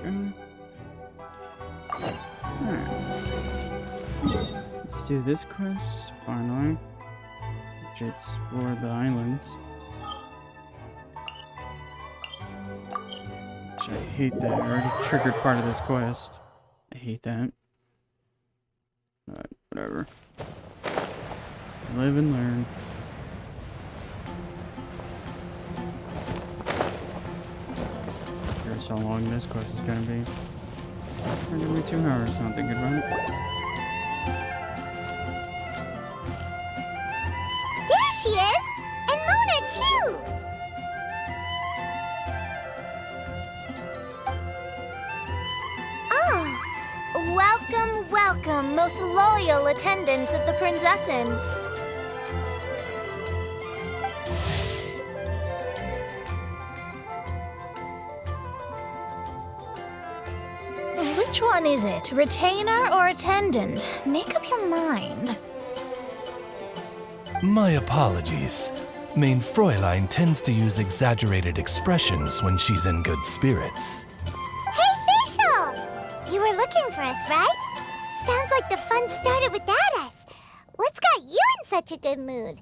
go. Alright. Let's do this quest, finally. To explore the islands. Which I hate that. I already triggered part of this quest. I hate that. But whatever. Live and learn. Here's how long this quest is gonna be. It's gonna be 2 hours, not thinking about it. There she is! And Mona, too! Oh, welcome, welcome, most loyal attendants of the Prinzessin. Which one is it? Retainer or attendant? Make up your mind. My apologies. Main Fräulein tends to use exaggerated expressions when she's in good spirits. Hey, Fischl! You were looking for us, right? Sounds like the fun started without us. What's got you in such a good mood?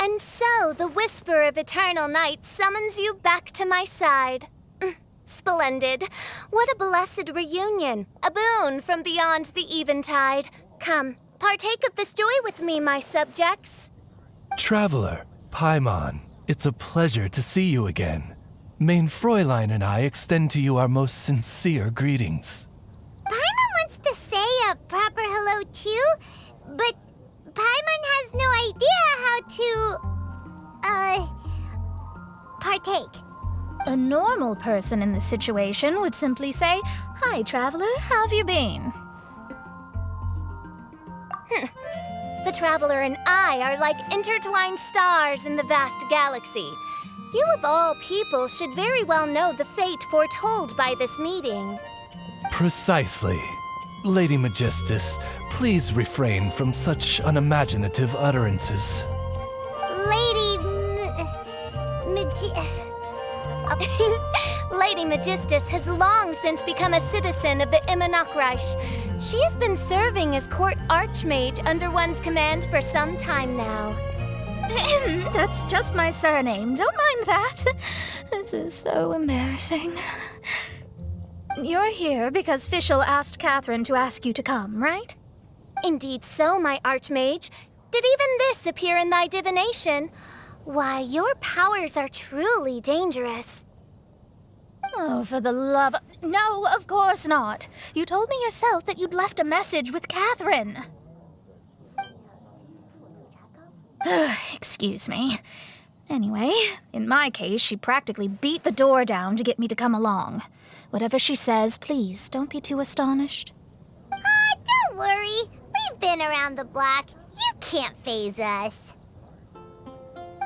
And so, the whisper of eternal night summons you back to my side. Splendid. What a blessed reunion. A boon from beyond the eventide. Come, partake of this joy with me, my subjects. Traveler, Paimon, it's a pleasure to see you again. Main Fräulein and I extend to you our most sincere greetings. Paimon wants to say a proper hello too, but Paimon has no idea how to, partake. A normal person in this situation would simply say, "Hi, traveler, how have you been?" The traveler and I are like intertwined stars in the vast galaxy. You of all people should very well know the fate foretold by this meeting. Precisely. Lady Magistus, please refrain from such unimaginative utterances. Lady Magistus has long since become a citizen of the Immonachreich. She has been serving as court archmage under one's command for some time now. That's just my surname. Don't mind that. This is so embarrassing. You're here because Fischl asked Catherine to ask you to come, right? Indeed so, my archmage. Did even this appear in thy divination? Why, your powers are truly dangerous. Oh, for the love of... No, of course not. You told me yourself that you'd left a message with Catherine. Excuse me. Anyway, in my case, she practically beat the door down to get me to come along. Whatever she says, please, don't be too astonished. Don't worry. We've been around the block. You can't faze us.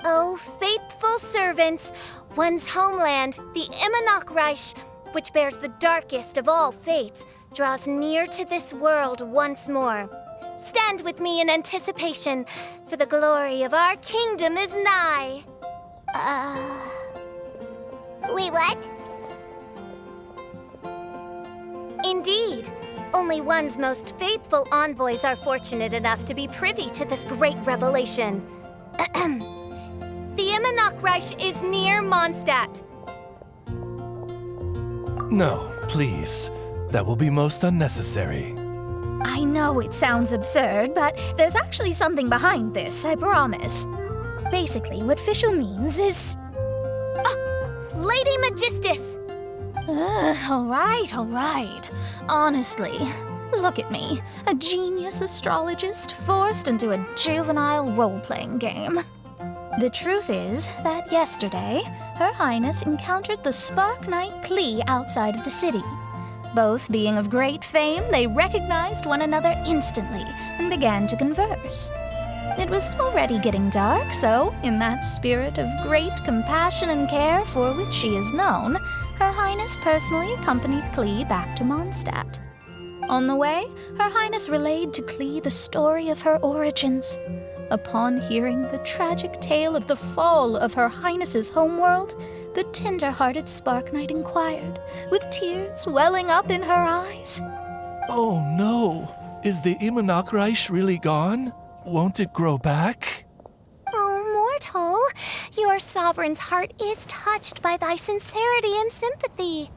Oh, faithful servants, one's homeland, the Immonachreich, which bears the darkest of all fates, draws near to this world once more. Stand with me in anticipation, for the glory of our kingdom is nigh. Wait, what? Indeed. Only one's most faithful envoys are fortunate enough to be privy to this great revelation. The Immonachreich is near Mondstadt. No, please. That will be most unnecessary. I know it sounds absurd, but there's actually something behind this, I promise. Basically, what Fischl means is... Lady Magistus! All right. Honestly, look at me. A genius astrologist forced into a juvenile role-playing game. The truth is that yesterday, Her Highness encountered the Spark Knight Klee outside of the city. Both being of great fame, they recognized one another instantly and began to converse. It was already getting dark, so, in that spirit of great compassion and care for which she is known, Her Highness personally accompanied Klee back to Mondstadt. On the way, Her Highness relayed to Klee the story of her origins. Upon hearing the tragic tale of the fall of Her Highness's homeworld, the tender-hearted Spark Knight inquired, with tears welling up in her eyes. Oh no! Is the Immonachreich really gone? Won't it grow back? Oh, mortal, your sovereign's heart is touched by thy sincerity and sympathy.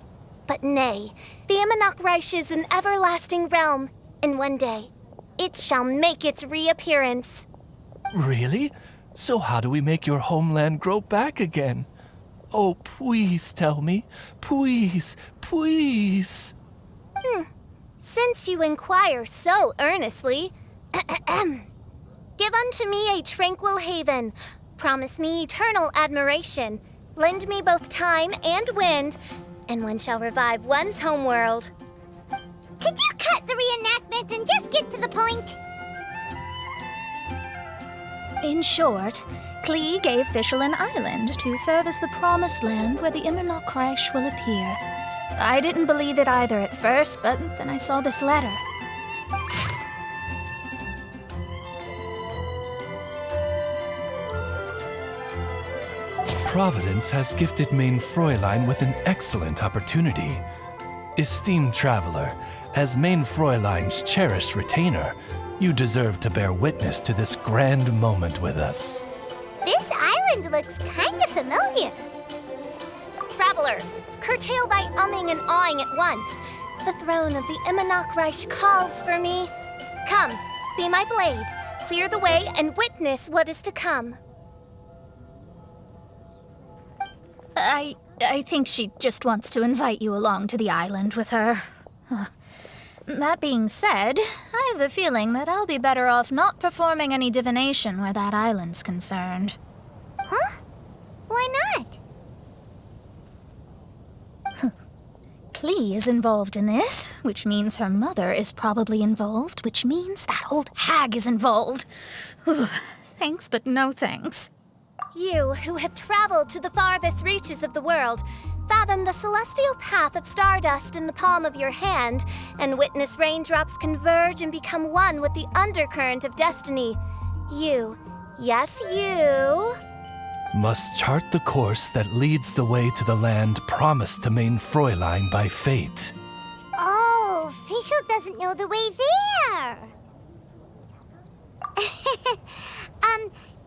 But nay, the Immonachreich is an everlasting realm, and one day it shall make its reappearance. Really? So how do we make your homeland grow back again? Oh, please tell me. Please, please. Since you inquire so earnestly, give unto me a tranquil haven. Promise me eternal admiration. Lend me both time and wind, and one shall revive one's homeworld. Could you cut the reenactment and just get to the point? In short, Klee gave Fischl an island to serve as the promised land where the Immonachreich will appear. I didn't believe it either at first, but then I saw this letter. Providence has gifted Main Fräulein with an excellent opportunity. Esteemed traveler, as Main Fräulein's cherished retainer, you deserve to bear witness to this grand moment with us. This island looks kinda familiar. Traveler, curtail thy umming and awing at once. The throne of the Immonachreich calls for me. Come, be my blade, clear the way, and witness what is to come. I think she just wants to invite you along to the island with her. That being said, I have a feeling that I'll be better off not performing any divination where that island's concerned. Huh? Why not? Klee is involved in this, which means her mother is probably involved, which means that old hag is involved. Thanks, but no thanks. You, who have traveled to the farthest reaches of the world, fathom the celestial path of stardust in the palm of your hand, and witness raindrops converge and become one with the undercurrent of destiny. You, yes, you, Must chart the course that leads the way to the land promised to Main Fräulein by fate. Oh, Fischl doesn't know the way there.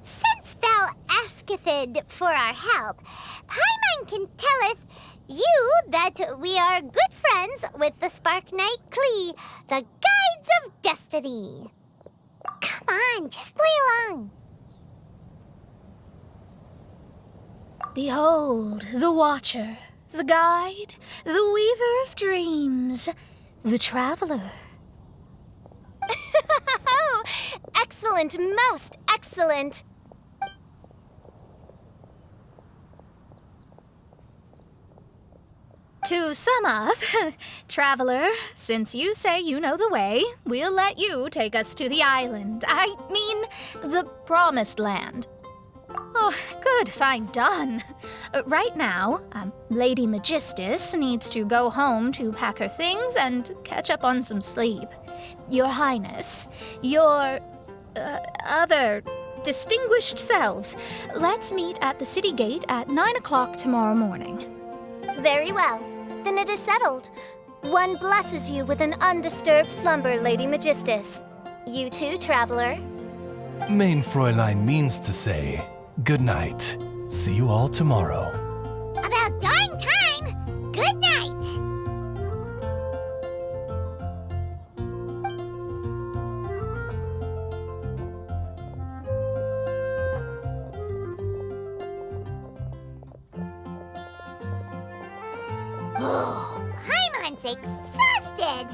Since thou asketh for our help, Paimon can telleth you that we are good friends with the Spark Knight Klee, the Guides of Destiny. Come on, just play along. behold, the Watcher, the Guide, the Weaver of Dreams, the Traveler. Excellent, most excellent. To sum up, Traveler, since you say you know the way, we'll let you take us to the island. I mean, the Promised Land. Oh, good, fine, done. Right now, Lady Magistus needs to go home to pack her things and catch up on some sleep. Your Highness, your other distinguished selves, let's meet at the city gate at 9 o'clock tomorrow morning. Very well. Then it is settled. One blesses you with an undisturbed slumber, Lady Magistus. You too, Traveler. Main Fräulein means to say, good night. See you all tomorrow. About darn time! Good night! Paimon's exhausted!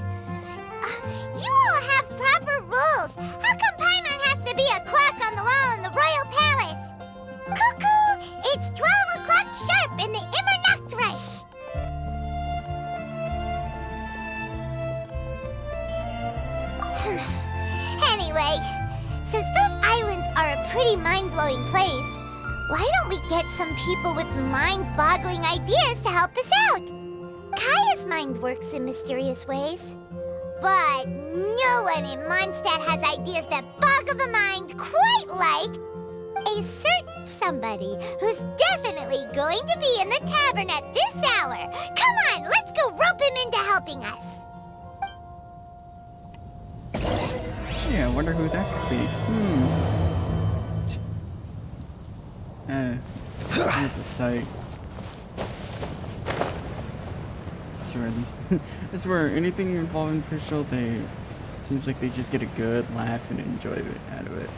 You all have proper rules! How come Paimon has to be a clock on the wall in the royal palace? Cuckoo! It's 12 o'clock sharp in the Immernachtreich! Anyway, since those islands are a pretty mind-blowing place, why don't we get some people with mind-boggling ideas to help us out? Kaya's mind works in mysterious ways. But no one in Mondstadt has ideas that boggle the mind quite like a certain somebody who's definitely going to be in the tavern at this hour. Come on, let's go rope him into helping us. Yeah, I wonder who that could be. It's a sight. That's where anything involving Fischl, it seems like they just get a good laugh and enjoyment out of it.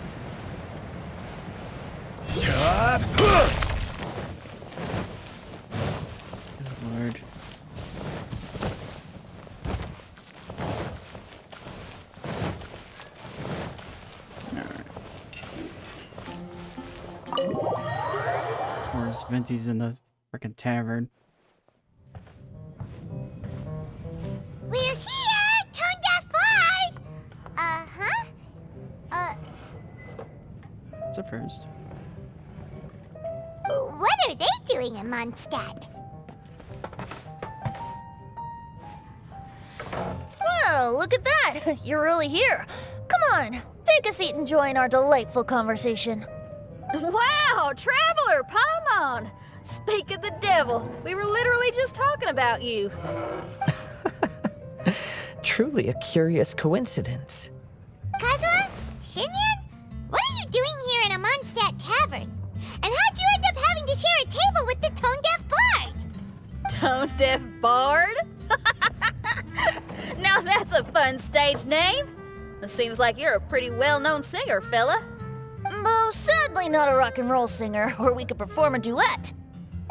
Good lord. Alright. Of course, Vinci's in the frickin' tavern. We're here, tone-deaf bard! It's a first. What are they doing in Mondstadt? Well, look at that! You're really here. Come on, take a seat and join our delightful conversation. Wow, Traveler, Paimon! Speak of the devil, we were literally just talking about you. Truly a curious coincidence. Kazuha? Shinyan? What are you doing here in a Mondstadt tavern? And how'd you end up having to share a table with the tone-deaf bard? Tone-deaf bard? Now that's a fun stage name. It seems like you're a pretty well-known singer, fella. Though sadly not a rock and roll singer, or we could perform a duet.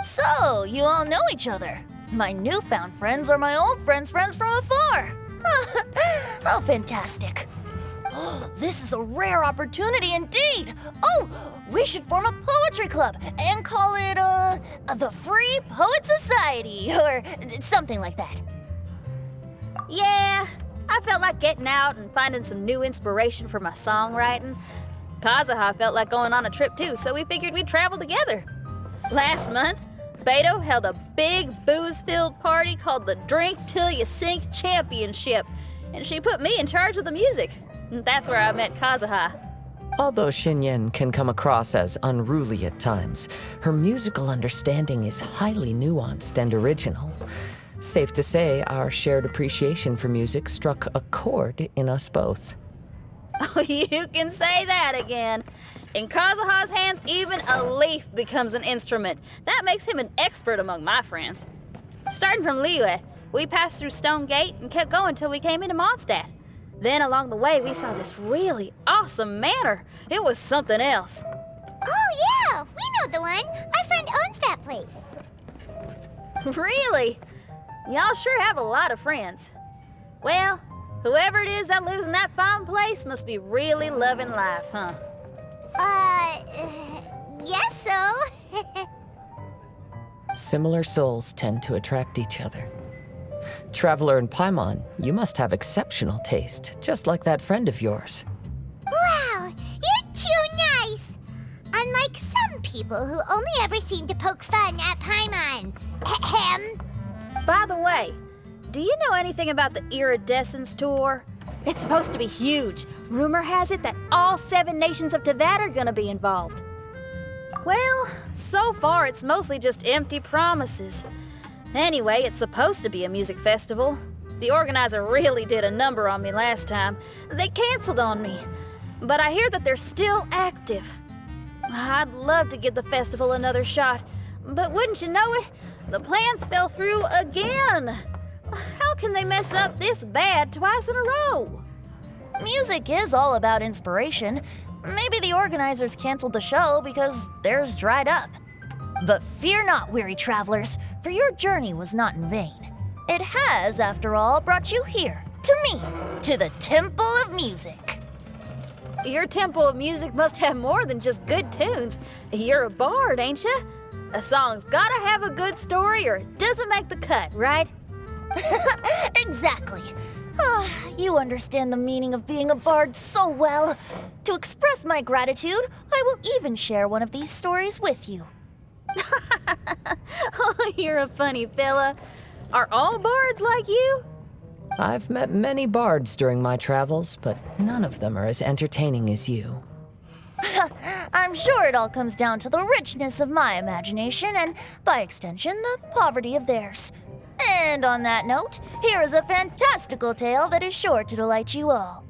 So, you all know each other. My newfound friends are my old friends' friends from afar. How fantastic. This is a rare opportunity indeed. Oh, we should form a poetry club and call it, the Free Poet Society, or something like that. Yeah, I felt like getting out and finding some new inspiration for my songwriting. Kazuha felt like going on a trip too, so we figured we'd travel together. Last month, Beto held a big booze-filled party called the Drink Till You Sink Championship, and she put me in charge of the music. And that's where I met Kazuha. Although Shinyen can come across as unruly at times, her musical understanding is highly nuanced and original. Safe to say, our shared appreciation for music struck a chord in us both. Oh, you can say that again. In Kazuha's hands, even a leaf becomes an instrument. That makes him an expert among my friends. Starting from Liyue, we passed through Stone Gate and kept going till we came into Mondstadt. Then along the way, we saw this really awesome manor. It was something else. Oh yeah, we know the one. Our friend owns that place. Really? Y'all sure have a lot of friends. Well, whoever it is that lives in that fine place must be really loving life, huh? Guess so. Similar souls tend to attract each other. Traveler and Paimon, you must have exceptional taste, just like that friend of yours. Wow, you're too nice. Unlike some people who only ever seem to poke fun at Paimon. Ahem. By the way, do you know anything about the Iridescence Tour? It's supposed to be huge. Rumor has it that all 7 nations of Teyvat are gonna be involved. Well, so far it's mostly just empty promises. Anyway, it's supposed to be a music festival. The organizer really did a number on me last time. They canceled on me. But I hear that they're still active. I'd love to give the festival another shot. But wouldn't you know it, the plans fell through again. How can they mess up this bad twice in a row? Music is all about inspiration. Maybe the organizers canceled the show because theirs dried up. But fear not, weary travelers, for your journey was not in vain. It has, after all, brought you here, to me, to the Temple of Music. Your Temple of Music must have more than just good tunes. You're a bard, ain't ya? A song's gotta have a good story or it doesn't make the cut, right? Exactly. You understand the meaning of being a bard so well. To express my gratitude, I will even share one of these stories with you. Oh, you're a funny fella. Are all bards like you? I've met many bards during my travels, but none of them are as entertaining as you. I'm sure it all comes down to the richness of my imagination and, by extension, the poverty of theirs. And on that note, here is a fantastical tale that is sure to delight you all.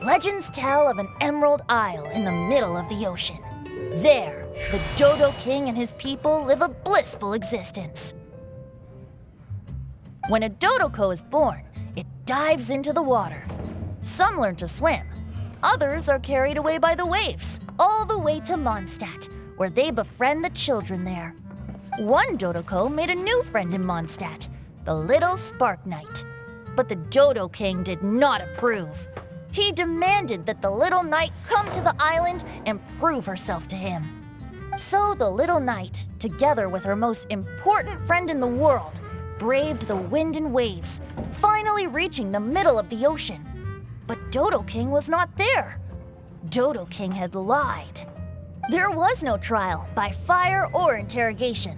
Legends tell of an emerald isle in the middle of the ocean. There, the Dodo King and his people live a blissful existence. When a Dodoko is born, it dives into the water. Some learn to swim. Others are carried away by the waves, all the way to Mondstadt, where they befriend the children there. One Dodoko made a new friend in Mondstadt, the little Spark Knight. But the Dodo King did not approve. He demanded that the little knight come to the island and prove herself to him. So the little knight, together with her most important friend in the world, braved the wind and waves, finally reaching the middle of the ocean. But Dodo King was not there. Dodo King had lied. There was no trial by fire or interrogation.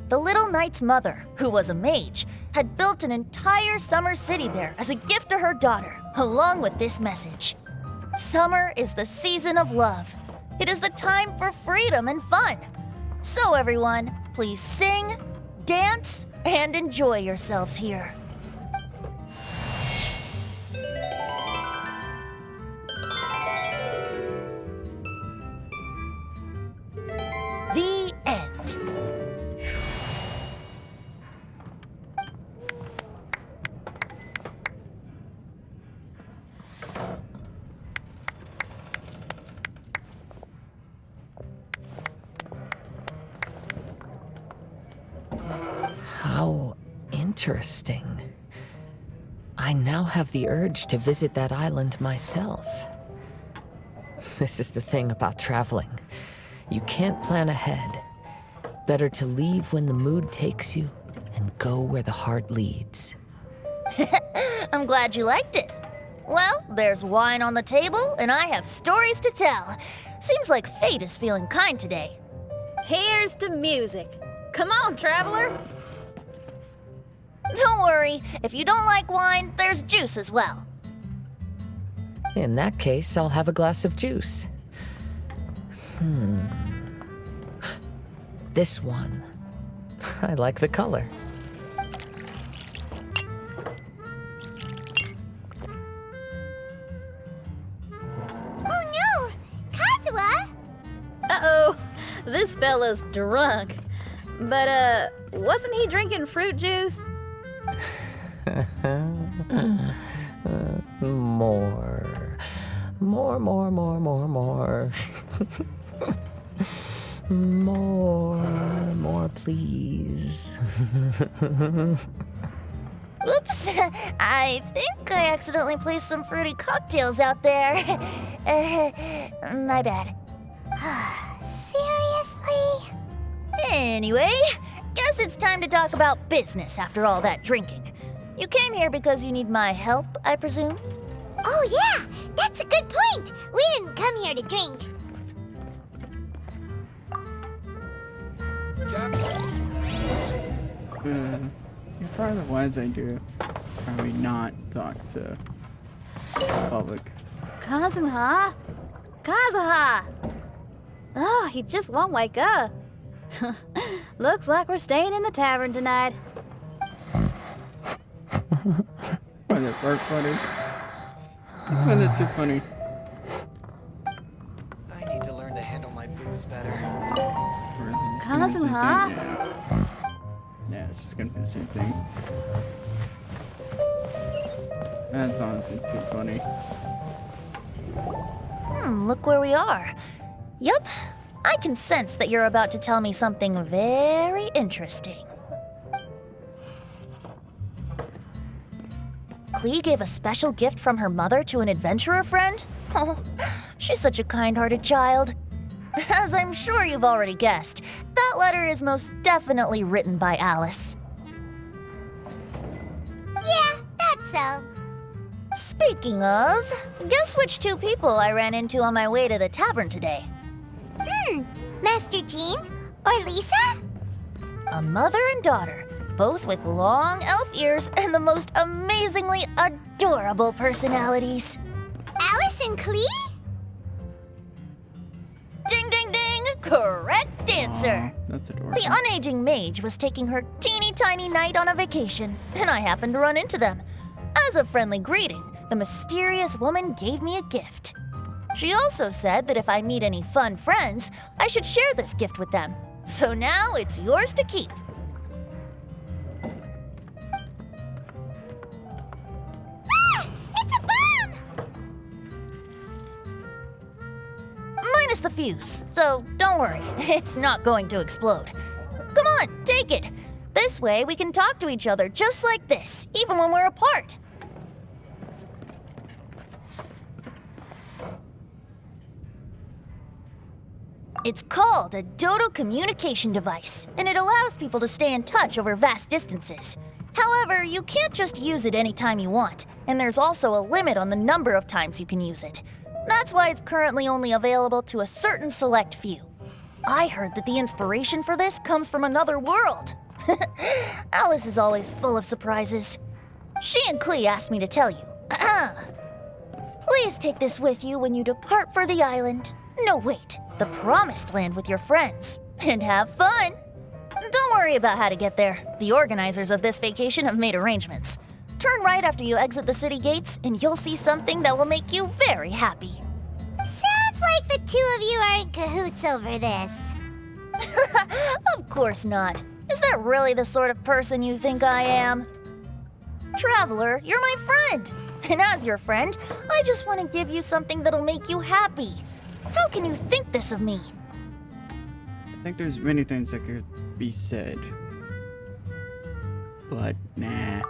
The little knight's mother, who was a mage, had built an entire summer city there as a gift to her daughter, along with this message. Summer is the season of love. It is the time for freedom and fun. So everyone, please sing, dance, and enjoy yourselves here. The end. How interesting. I now have the urge to visit that island myself. This is the thing about traveling. You can't plan ahead. Better to leave when the mood takes you and go where the heart leads. I'm glad you liked it. Well, there's wine on the table, and I have stories to tell. Seems like fate is feeling kind today. Here's to music. Come on, traveler. Don't worry, if you don't like wine, there's juice as well. In that case, I'll have a glass of juice. This one. I like the color. Oh no! Kazuha! Uh-oh, this fella's drunk. But, wasn't he drinking fruit juice? More. More. More, please. Oops, I think I accidentally placed some fruity cocktails out there. My bad. Seriously? Anyway, guess it's time to talk about business after all that drinking. You came here because you need my help, I presume? Oh yeah, that's a good point. We didn't come here to drink. You're probably wise I do. Probably not talk to the public. Kazuha? Kazuha! Oh, he just won't wake up. Looks like we're staying in the tavern tonight. Was it work funny? When it's too funny. I need to learn to handle my booze better. Or is it just gonna be the same Kazuha? thing? Yeah, it's just gonna be the same thing. That's honestly too funny. Look where we are. Yup, I can sense that you're about to tell me something very interesting. Klee gave a special gift from her mother to an adventurer friend? Oh, she's such a kind-hearted child. As I'm sure you've already guessed, that letter is most definitely written by Alice. Yeah, that's so. Speaking of, guess which two people I ran into on my way to the tavern today? Master Jean, Or Lisa? A mother and daughter, both with long elf ears and the most amazingly adorable personalities. Alice and Klee? Ding, ding, ding! Correct answer! Aw, that's adorable. The unaging mage was taking her teeny tiny knight on a vacation, and I happened to run into them. As a friendly greeting, the mysterious woman gave me a gift. She also said that if I meet any fun friends, I should share this gift with them. So now it's yours to keep. Ah! It's a bomb! Minus the fuse, so don't worry, it's not going to explode. Come on, take it. This way we can talk to each other just like this, even when we're apart. It's called a Dodo communication device, and it allows people to stay in touch over vast distances. However, you can't just use it anytime you want, and there's also a limit on the number of times you can use it. That's why it's currently only available to a certain select few. I heard that the inspiration for this comes from another world. Alice is always full of surprises. She and Klee asked me to tell you. Please take this with you when you depart for the island. No, wait, the promised land with your friends. And have fun. Don't worry about how to get there. The organizers of this vacation have made arrangements. Turn right after you exit the city gates, and you'll see something that will make you very happy. Sounds like the two of you are in cahoots over this. Of course not. Is that really the sort of person you think I am? Traveler, you're my friend. And as your friend, I just want to give you something that'll make you happy. How can you think this of me? I think there's many things that could be said. But nah.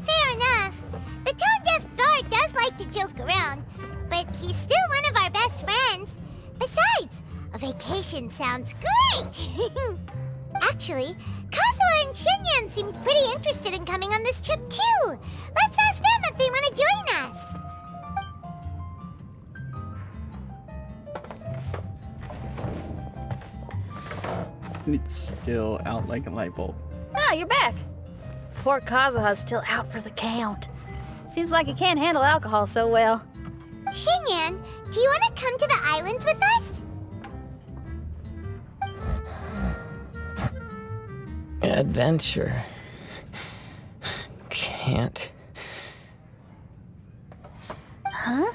Fair enough. The tone-deaf bard does like to joke around, but he's still one of our best friends. Besides, a vacation sounds great! Actually, Kazuha and Shinyan seemed pretty interested in coming on this trip too. Let's ask them if they want to join us. It's still out like a light bulb. Ah, you're back. Poor Kazuha's still out for the count. Seems like he can't handle alcohol so well. Shinyan, do you want to come to the islands with us? Adventure. Can't. Huh?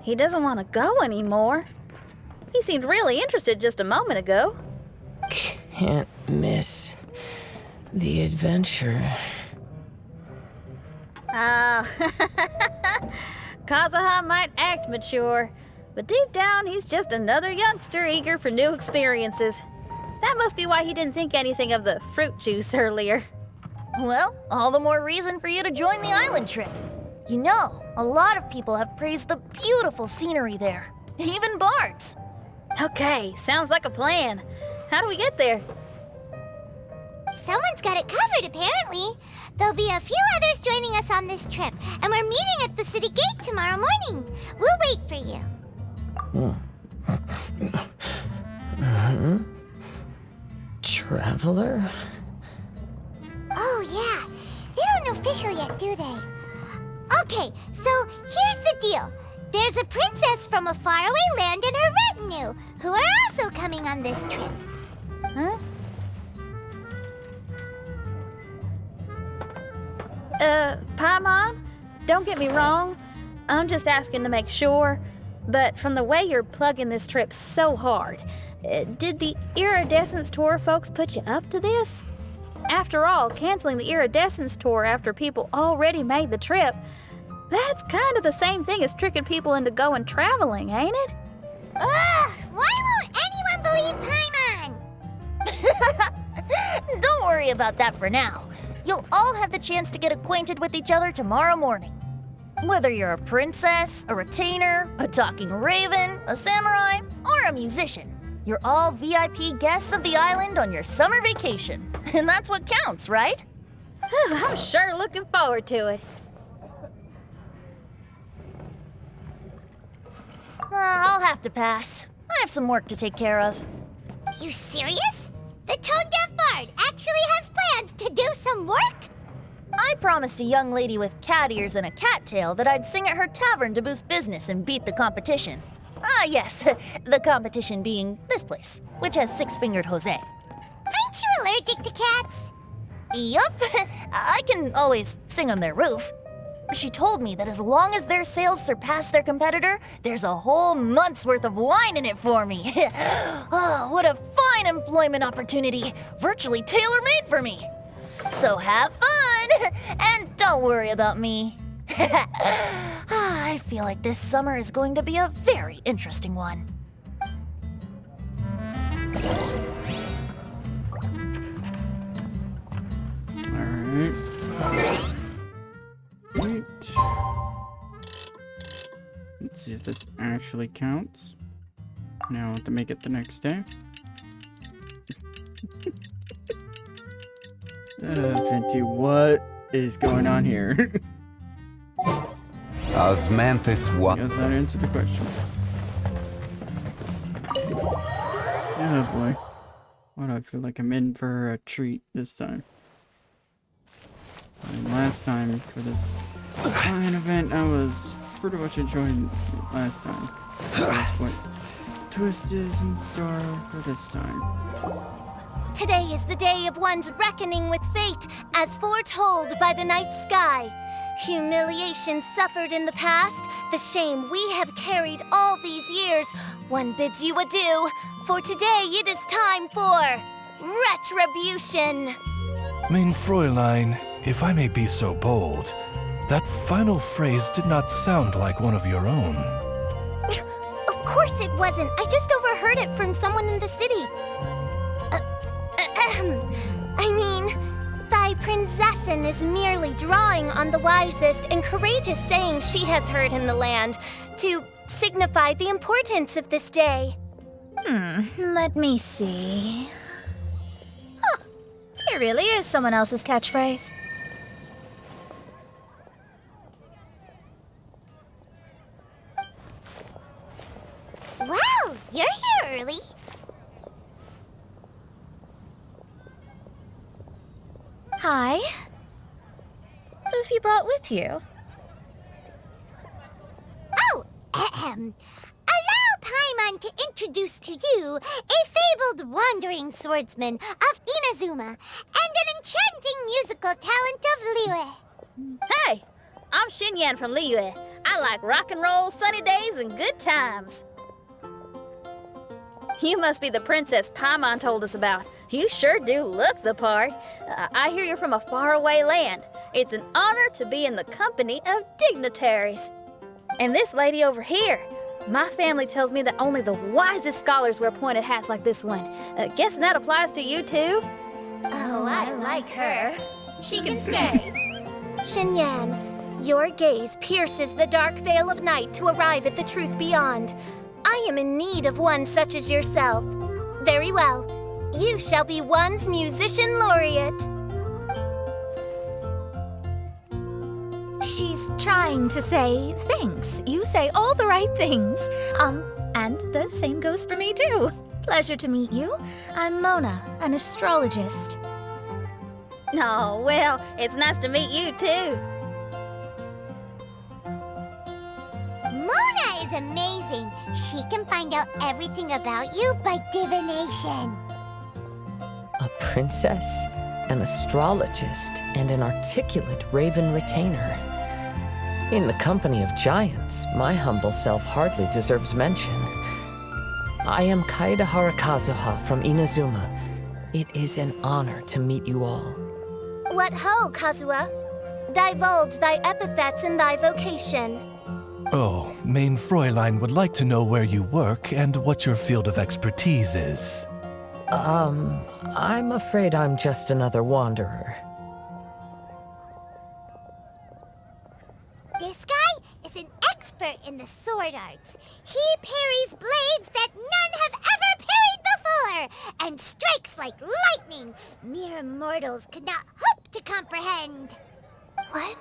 He doesn't want to go anymore. He seemed really interested just a moment ago. Can't miss the adventure. Ah, Kazuha might act mature, but deep down he's just another youngster eager for new experiences. That must be why he didn't think anything of the fruit juice earlier. Well, all the more reason for you to join the island trip. You know, a lot of people have praised the beautiful scenery there, even bards. Okay, sounds like a plan. How do we get there? Someone's got it covered, apparently. There'll be a few others joining us on this trip, and we're meeting at the city gate tomorrow morning. We'll wait for you. Traveler? Oh, yeah. They don't know official yet, do they? Okay, so here's the deal. There's a princess from a faraway land and her retinue, who are also coming on this trip. Huh? Paimon, don't get me wrong. I'm just asking to make sure. But from the way you're plugging this trip so hard, did the Iridescence Tour folks put you up to this? After all, canceling the Iridescence Tour after people already made the trip, that's kind of the same thing as tricking people into going traveling, ain't it? Ugh! Why won't anyone believe Paimon? Don't worry about that for now. You'll all have the chance to get acquainted with each other tomorrow morning. Whether you're a princess, a retainer, a talking raven, a samurai, or a musician, you're all VIP guests of the island on your summer vacation. And that's what counts, right? I'm sure looking forward to it. I'll have to pass. I have some work to take care of. You serious? The tone-deaf bard actually has plans to do some work? I promised a young lady with cat ears and a cattail that I'd sing at her tavern to boost business and beat the competition. Ah, yes, the competition being this place, which has six-fingered Jose. Aren't you allergic to cats? Yup, I can always sing on their roof. She told me that as long as their sales surpass their competitor, there's a whole month's worth of wine in it for me. Oh, what a fine employment opportunity, virtually tailor-made for me. So have fun, and don't worry about me. I feel like this summer is going to be a very interesting one. Alright. Wait. Let's see if this actually counts. Now I have to make it the next day. Venti, what is going on here? Osmanthus I guess that answered the question. Oh boy. Why do I feel like I'm in for a treat this time? I mean, last time for this fine event, I was pretty much enjoying it last time. That's what twist is in store for this time. Today is the day of one's reckoning with fate, as foretold by the night sky. Humiliation suffered in the past, the shame we have carried all these years. One bids you adieu, for today it is time for retribution. Mein Fräulein, if I may be so bold, that final phrase did not sound like one of your own. Of course it wasn't. I just overheard it from someone in the city. I mean, thy princessin is merely drawing on the wisest and courageous sayings she has heard in the land to signify the importance of this day. Let me see. Huh, it really is someone else's catchphrase. Wow, you're here early. Hi. Who have you brought with you? Oh, ahem. Allow Paimon to introduce to you a fabled wandering swordsman of Inazuma and an enchanting musical talent of Liyue. Hey, I'm Xinyan from Liyue. I like rock and roll, sunny days, and good times. You must be the princess Paimon told us about. You sure do look the part. I hear you're from a faraway land. It's an honor to be in the company of dignitaries. And this lady over here, my family tells me that only the wisest scholars wear pointed hats like this one. Guessing that applies to you too? Oh, I like her. She can stay. Xinyan, your gaze pierces the dark veil of night to arrive at the truth beyond. I am in need of one such as yourself. Very well. You shall be one's musician laureate. She's trying to say thanks. You say all the right things. And the same goes for me too. Pleasure to meet you. I'm Mona, an astrologist. Oh, well, it's nice to meet you too. Mona is amazing. She can find out everything about you by divination. A princess, an astrologist, and an articulate raven retainer. In the company of giants, my humble self hardly deserves mention. I am Kaida Harakazuha from Inazuma. It is an honor to meet you all. What ho, Kazuha? Divulge thy epithets and thy vocation. Oh, Mein Fräulein would like to know where you work and what your field of expertise is. I'm afraid I'm just another wanderer. This guy is an expert in the sword arts. He parries blades that none have ever parried before, and strikes like lightning mere mortals could not hope to comprehend. What?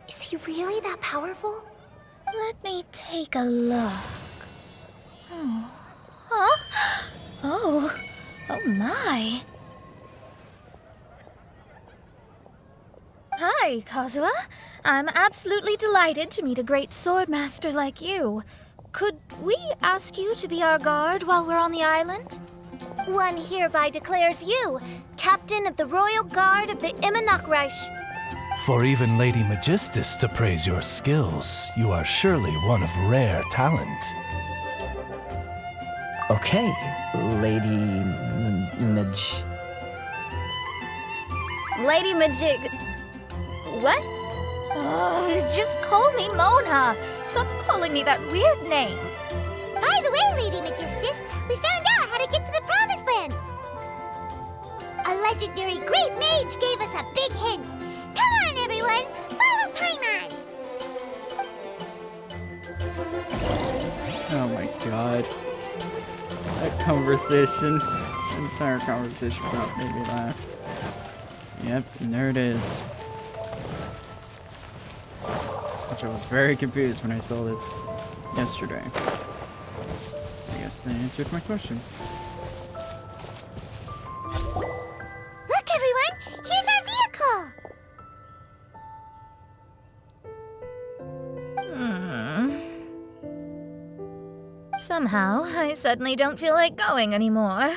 Is he really that powerful? Let me take a look. Huh? Oh, my. Hi, Kazuha. I'm absolutely delighted to meet a great swordmaster like you. Could we ask you to be our guard while we're on the island? One hereby declares you captain of the Royal Guard of the Immonokreich. For even Lady Magistus to praise your skills, you are surely one of rare talent. Okay, Lady Lady Magic. What? Oh, just call me Mona. Stop calling me that weird name. By the way, Lady Magistus, we found out how to get to the Promised Land. A legendary great mage gave us a big hint. Come on, everyone, follow Paimon. Oh my god. That conversation, the entire conversation about made me laugh. Yep, and there it is. Which I was very confused when I saw this yesterday. I guess they answered my question. Look, everyone, here's our vehicle. Somehow, I suddenly don't feel like going anymore.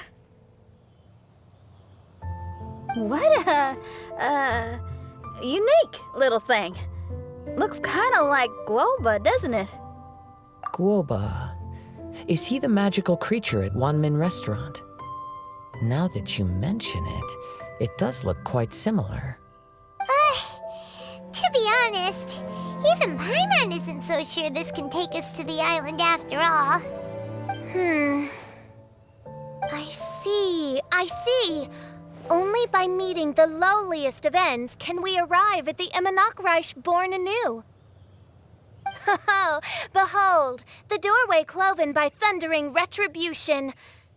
What a, unique little thing. Looks kind of like Guoba, doesn't it? Guoba. Is he the magical creature at Wanmin Restaurant? Now that you mention it, it does look quite similar. To be honest, even Paimon isn't so sure this can take us to the island after all. I see. Only by meeting the lowliest of ends can we arrive at the Immonokreich born anew. Oh, behold, the doorway cloven by thundering retribution.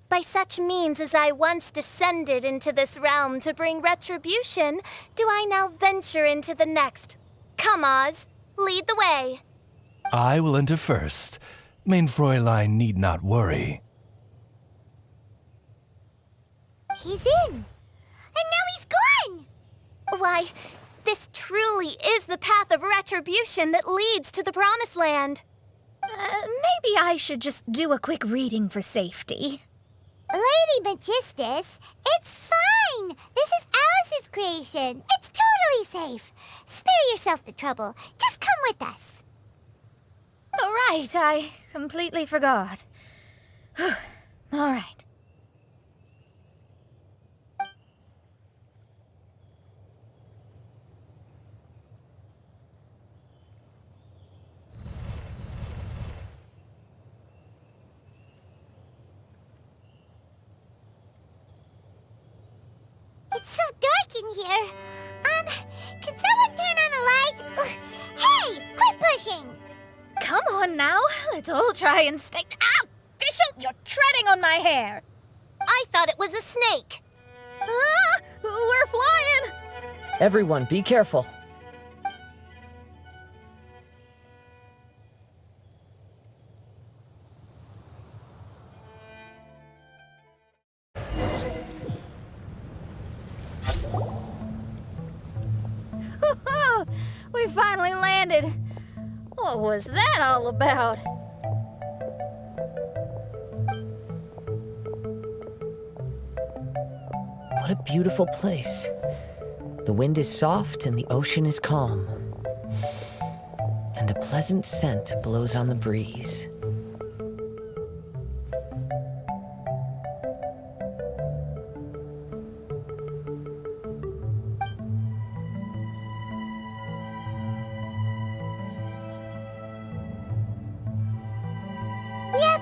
By such means as I once descended into this realm to bring retribution, do I now venture into the next. Come, Oz, lead the way. I will enter first. Main Fräulein need not worry. He's in. And now he's gone! Why, this truly is the path of retribution that leads to the Promised Land. Maybe I should just do a quick reading for safety. Lady Magistus, it's fine. This is Alice's creation. It's totally safe. Spare yourself the trouble. Just come with us. Oh, right, I completely forgot. All right. It's so dark in here. Can someone turn on a light? Ugh. Hey, quit pushing. Come on now, let's all try and stay. Ow! Bishop, you're treading on my hair. I thought it was a snake. Ah, we're flying! Everyone, be careful. We finally landed. What was that all about? What a beautiful place. The wind is soft and the ocean is calm. And a pleasant scent blows on the breeze. Yep,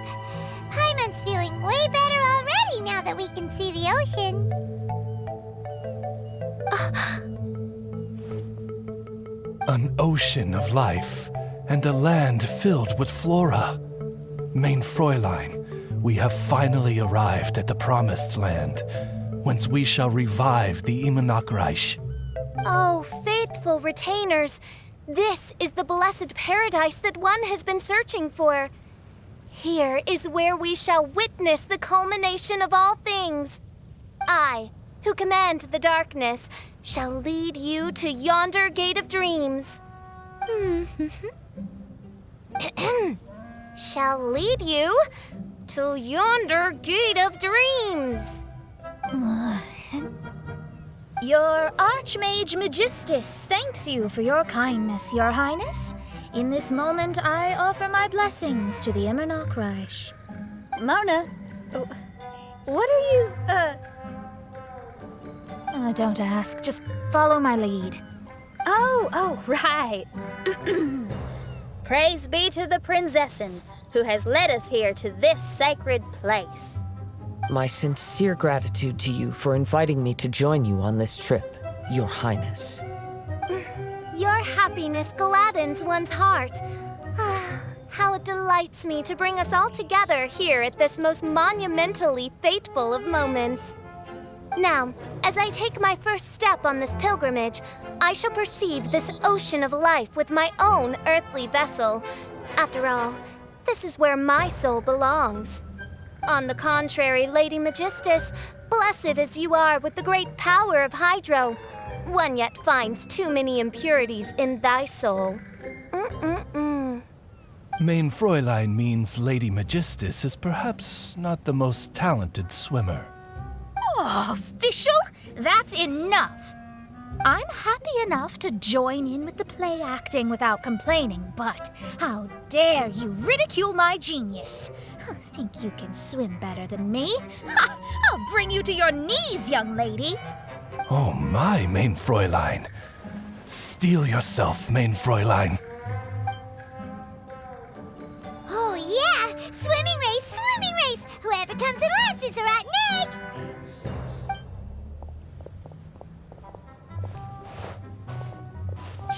Paimon's feeling way better already now that we can see the ocean. An ocean of life, and a land filled with flora. Main Fräulein, we have finally arrived at the Promised Land, whence we shall revive the Immonokreich. Oh, faithful retainers, this is the blessed paradise that one has been searching for. Here is where we shall witness the culmination of all things. I, who command the darkness, shall lead you to yonder gate of dreams. Shall lead you to yonder gate of dreams. Your Archmage Magistus thanks you for your kindness, Your Highness. In this moment, I offer my blessings to the Emmernoch Reich. Mona, what are you, Don't ask, just follow my lead. Oh, right. Praise be to the Prinzessin, who has led us here to this sacred place. My sincere gratitude to you for inviting me to join you on this trip, Your Highness. Your happiness gladdens one's heart. How it delights me to bring us all together here at this most monumentally fateful of moments. Now, as I take my first step on this pilgrimage, I shall perceive this ocean of life with my own earthly vessel. After all, this is where my soul belongs. On the contrary, Lady Magistus, blessed as you are with the great power of Hydro, one yet finds too many impurities in thy soul. Main Fräulein means Lady Magistus is perhaps not the most talented swimmer. Oh, official? That's enough. I'm happy enough to join in with the play acting without complaining, but how dare you ridicule my genius? Think you can swim better than me? I'll bring you to your knees, young lady. Oh my, Main Fräulein. Steel yourself, Main Fräulein. Oh, yeah! Swimming race, swimming race! Whoever comes in last is a rotten egg!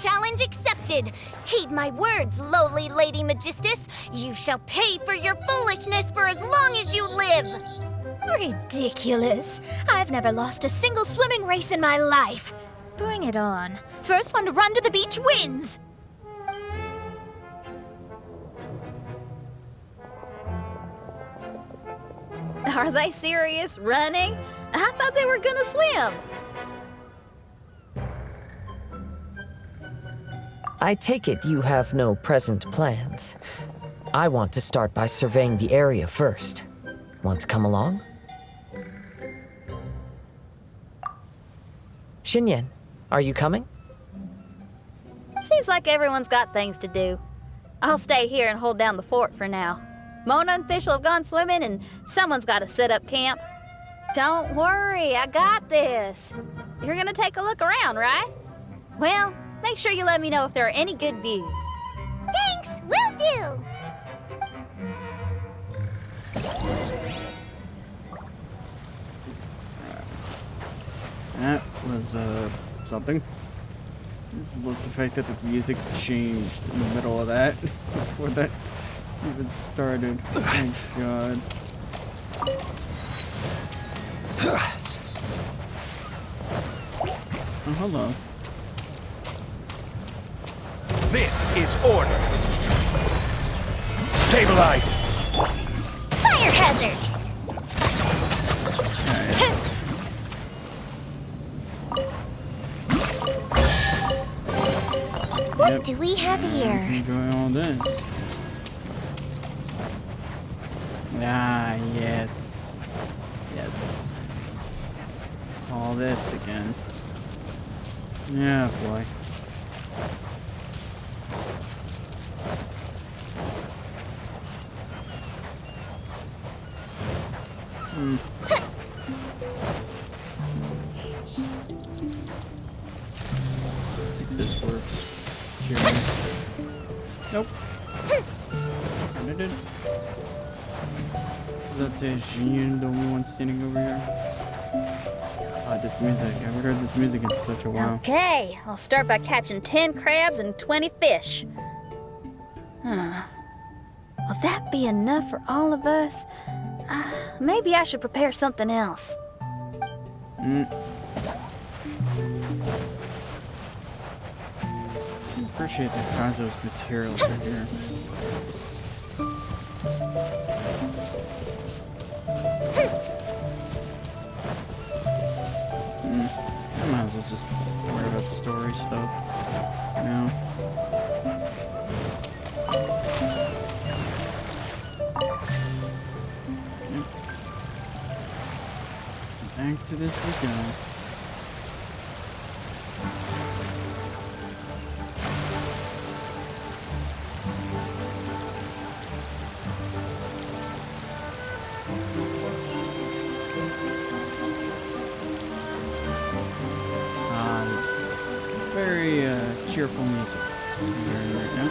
Challenge accepted. Heed my words, lowly Lady Magistus. You shall pay for your foolishness for as long as you live. Ridiculous. I've never lost a single swimming race in my life. Bring it on. First one to run to the beach wins. Are they serious? Running? I thought they were gonna swim. I take it you have no present plans. I want to start by surveying the area first. Want to come along? Xinyan, are you coming? Seems like everyone's got things to do. I'll stay here and hold down the fort for now. Mona and Fischl have gone swimming, and someone's got to set up camp. Don't worry, I got this. You're gonna take a look around, right? Well, make sure you let me know if there are any good views. Thanks, will do! That was, something. Just love the fact that the music changed in the middle of that before that even started. Oh, God. Oh, hello. This is order. Stabilize. Fire hazard! What do we have here? Enjoy all this. Ah, yes. Yes. All this again. Yeah, boy. Let's see if this works. Nope. Kinda did. Does that say Jean, the only one standing over here? God, this music. I haven't heard this music in such a while. Okay, I'll start by catching 10 crabs and 20 fish. Will that be enough for all of us? Maybe I should prepare something else. Appreciate that Kazo's materials are here. back to this we go. This very cheerful music I'm hearing right now.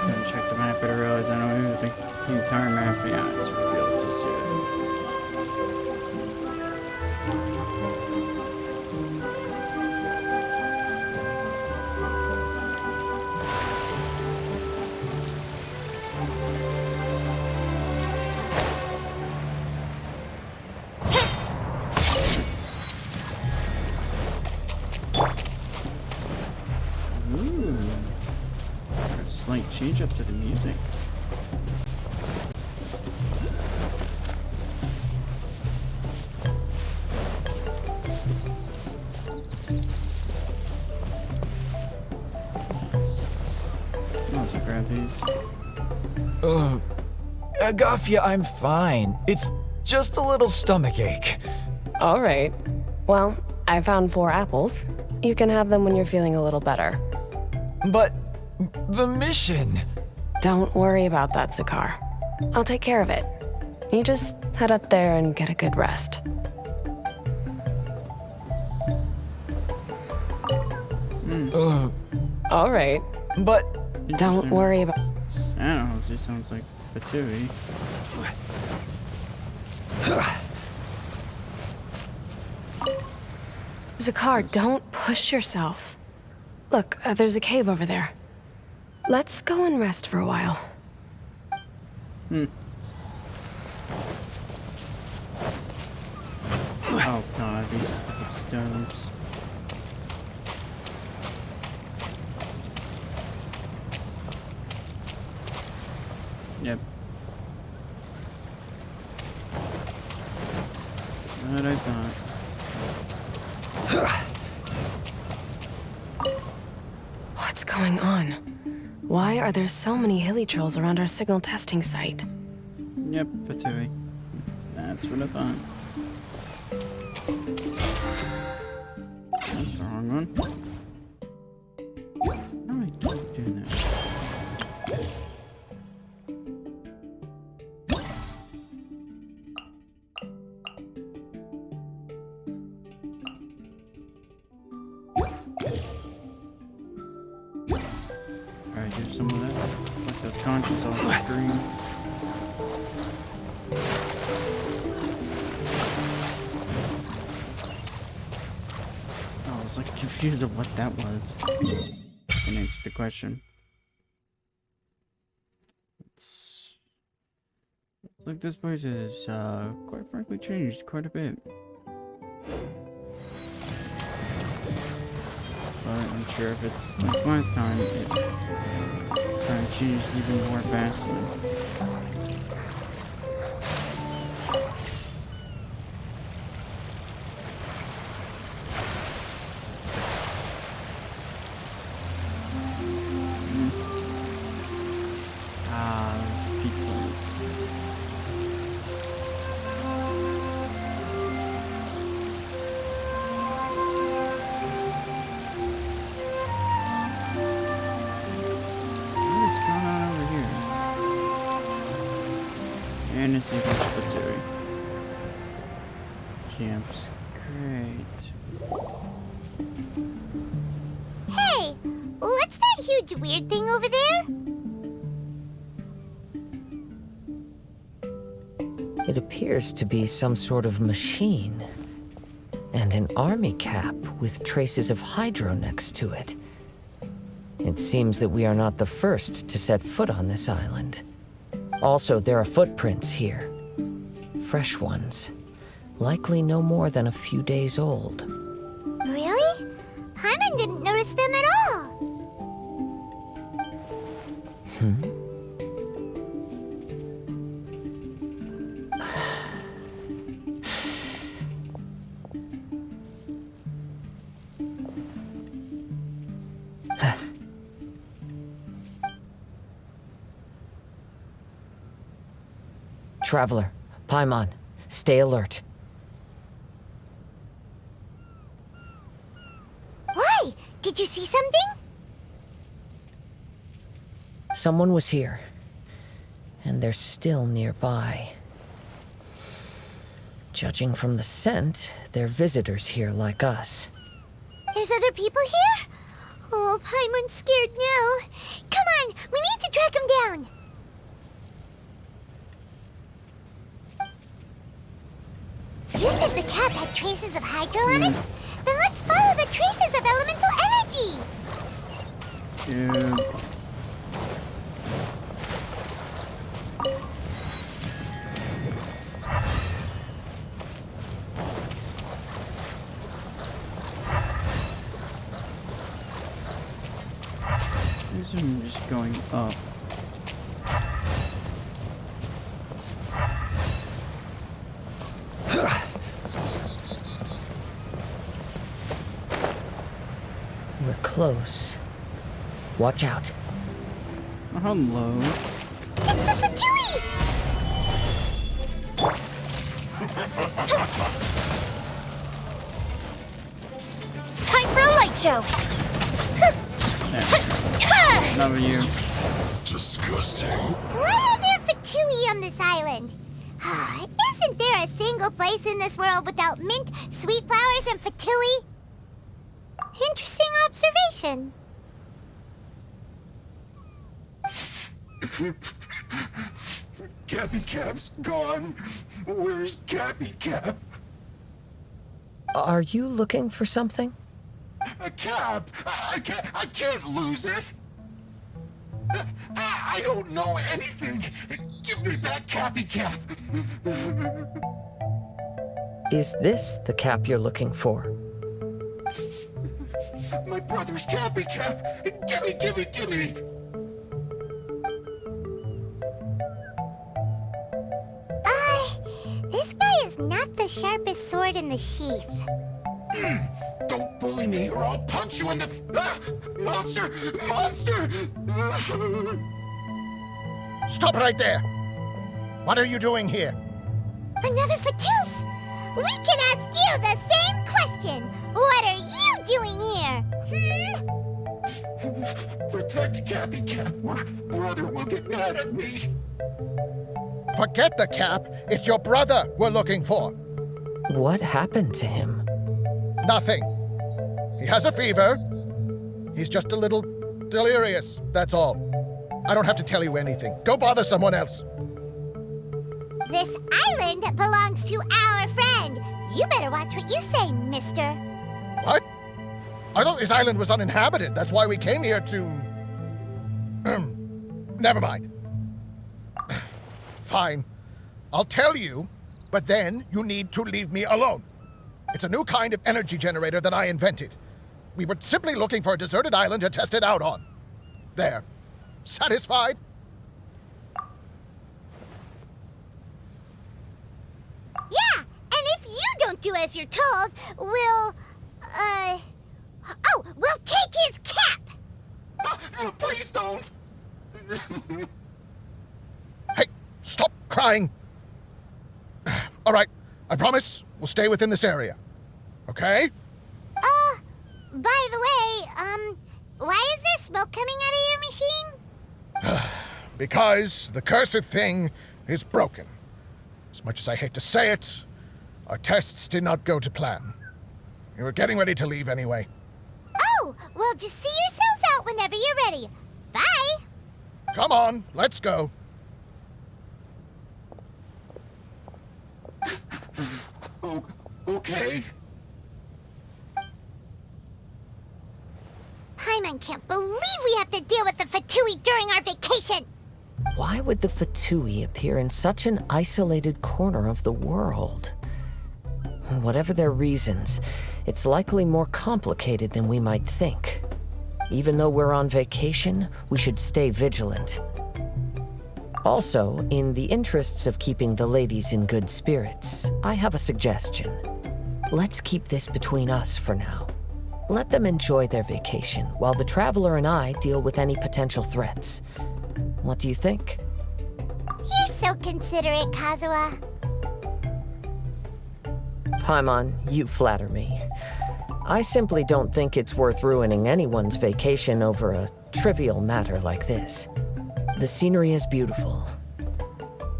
Didn't check the map, but I realized I don't even think the entire map is revealed just yet. Ooh. A slight change up to the music. I'll grab these. Agafia, I'm fine. It's just a little stomachache. All right. Well, I found 4 apples. You can have them when you're feeling a little better. But the mission. Don't worry about that, Zakar. I'll take care of it. You just head up there and get a good rest. All right. But Don't worry about... I don't know, it just sounds like Fatui. Zakar, don't push yourself. Look, there's a cave over there. Let's go and rest for a while. Oh god, these stupid stones. Yep. That's what I thought. What's going on? Why are there so many hilly trolls around our signal testing site? Yep, Fatui. That's what I thought. That's the wrong one. No, I don't do that. Alright, do some of that. Like those conches off the screen. I was like confused of what that was. Can answer the question. Looks like this place is quite frankly changed quite a bit. But I'm sure if it's like last time, it kind of changed even more vastly. This peacefulness. What is going on over here? And it's even Spitzery. Camps. Great. Hey, what's that huge weird thing over there? It appears to be some sort of machine. And an army cap with traces of hydro next to it. It seems that we are not the first to set foot on this island. Also, there are footprints here. Fresh ones. Likely no more than a few days old. Really? Paimon didn't notice them at all. Traveler, Paimon, stay alert. Why? Did you see something? Someone was here, and they're still nearby. Judging from the scent, they're visitors here like us. There's other people here? Oh, Paimon's scared now. Come on, we need to track him down. You said the cap had traces of hydro on it? Then let's follow the traces of elemental energy. Yeah. I'm just going up. We're close. Watch out. Hello. It's the Fatui! Time for a light show! Not you. Disgusting. Why are there Fatui on this island? Isn't there a single place in this world without mint, sweet flowers, and Fatui? Interesting observation. Cappy Cap's gone. Where's Cappy Cap? Are you looking for something? A cap? I can't lose it. I don't know anything. Give me back Cappy Cap. Is this the cap you're looking for? My brother's Cappy Cap. Give me. This guy is not the sharpest sword in the sheath. Don't bully me or I'll punch you in the... Monster! Stop right there! What are you doing here? Another Fatus! We can ask you the same question! What are you doing here? Protect Cappy Cap or brother will get mad at me. Forget the cap. It's your brother we're looking for. What happened to him? Nothing. He has a fever. He's just a little delirious, that's all. I don't have to tell you anything. Go bother someone else. This island belongs to our friend. You better watch what you say, mister. What? I thought this island was uninhabited. That's why we came here to... Never mind. Fine. I'll tell you, but then you need to leave me alone. It's a new kind of energy generator that I invented. We were simply looking for a deserted island to test it out on. There. Satisfied? Yeah, and if you don't do as you're told, we'll take his cap! Please don't. Hey, stop crying. All right, I promise we'll stay within this area. Okay? By the way, why is there smoke coming out of your machine? Because the cursed thing is broken. As much as I hate to say it, our tests did not go to plan. We were getting ready to leave anyway. Oh, well, just see yourselves out whenever you're ready. Bye! Come on, let's go. Okay. Paimon can't believe we have to deal with the Fatui during our vacation! Why would the Fatui appear in such an isolated corner of the world? Whatever their reasons, it's likely more complicated than we might think. Even though we're on vacation, we should stay vigilant. Also, in the interests of keeping the ladies in good spirits, I have a suggestion. Let's keep this between us for now. Let them enjoy their vacation while the Traveler and I deal with any potential threats. What do you think? You're so considerate, Kazuha. Paimon, you flatter me. I simply don't think it's worth ruining anyone's vacation over a trivial matter like this. The scenery is beautiful.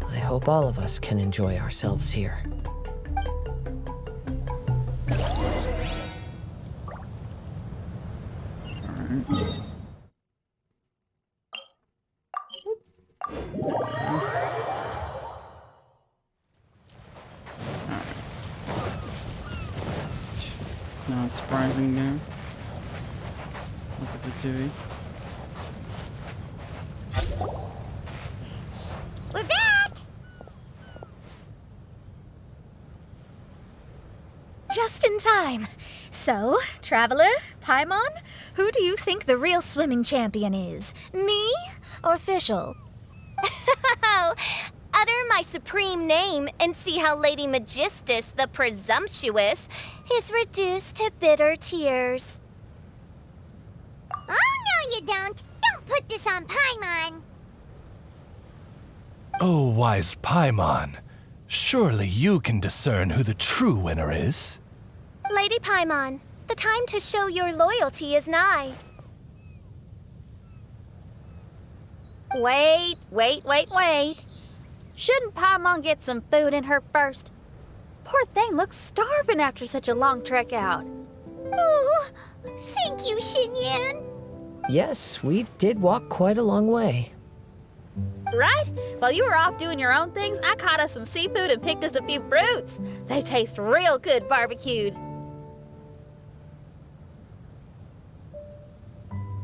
I hope all of us can enjoy ourselves here. Not surprising there. Look at the TV. We're back! Just in time. So, Traveler, Paimon, who do you think the real swimming champion is? Me or Fischl? Utter my supreme name and see how Lady Magistus, the presumptuous, is reduced to bitter tears. Oh, no, you don't. Don't put this on Paimon. Oh, wise Paimon. Surely you can discern who the true winner is. Lady Paimon, the time to show your loyalty is nigh. Wait. Shouldn't Paimon get some food in her first? Poor thing looks starving after such a long trek out. Oh, thank you, Xinyan. Yes, we did walk quite a long way. Right? While you were off doing your own things, I caught us some seafood and picked us a few fruits. They taste real good barbecued.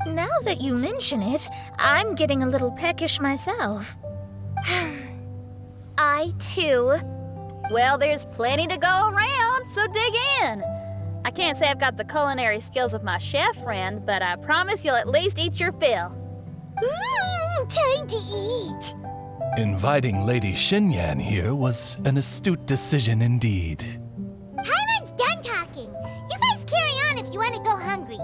Now that you mention it, I'm getting a little peckish myself. I, too. Well, there's plenty to go around, so dig in. I can't say I've got the culinary skills of my chef friend, but I promise you'll at least eat your fill. Time to eat. Inviting Lady Xinyan here was an astute decision indeed. Paimon's done talking. You guys carry on if you want to go hungry.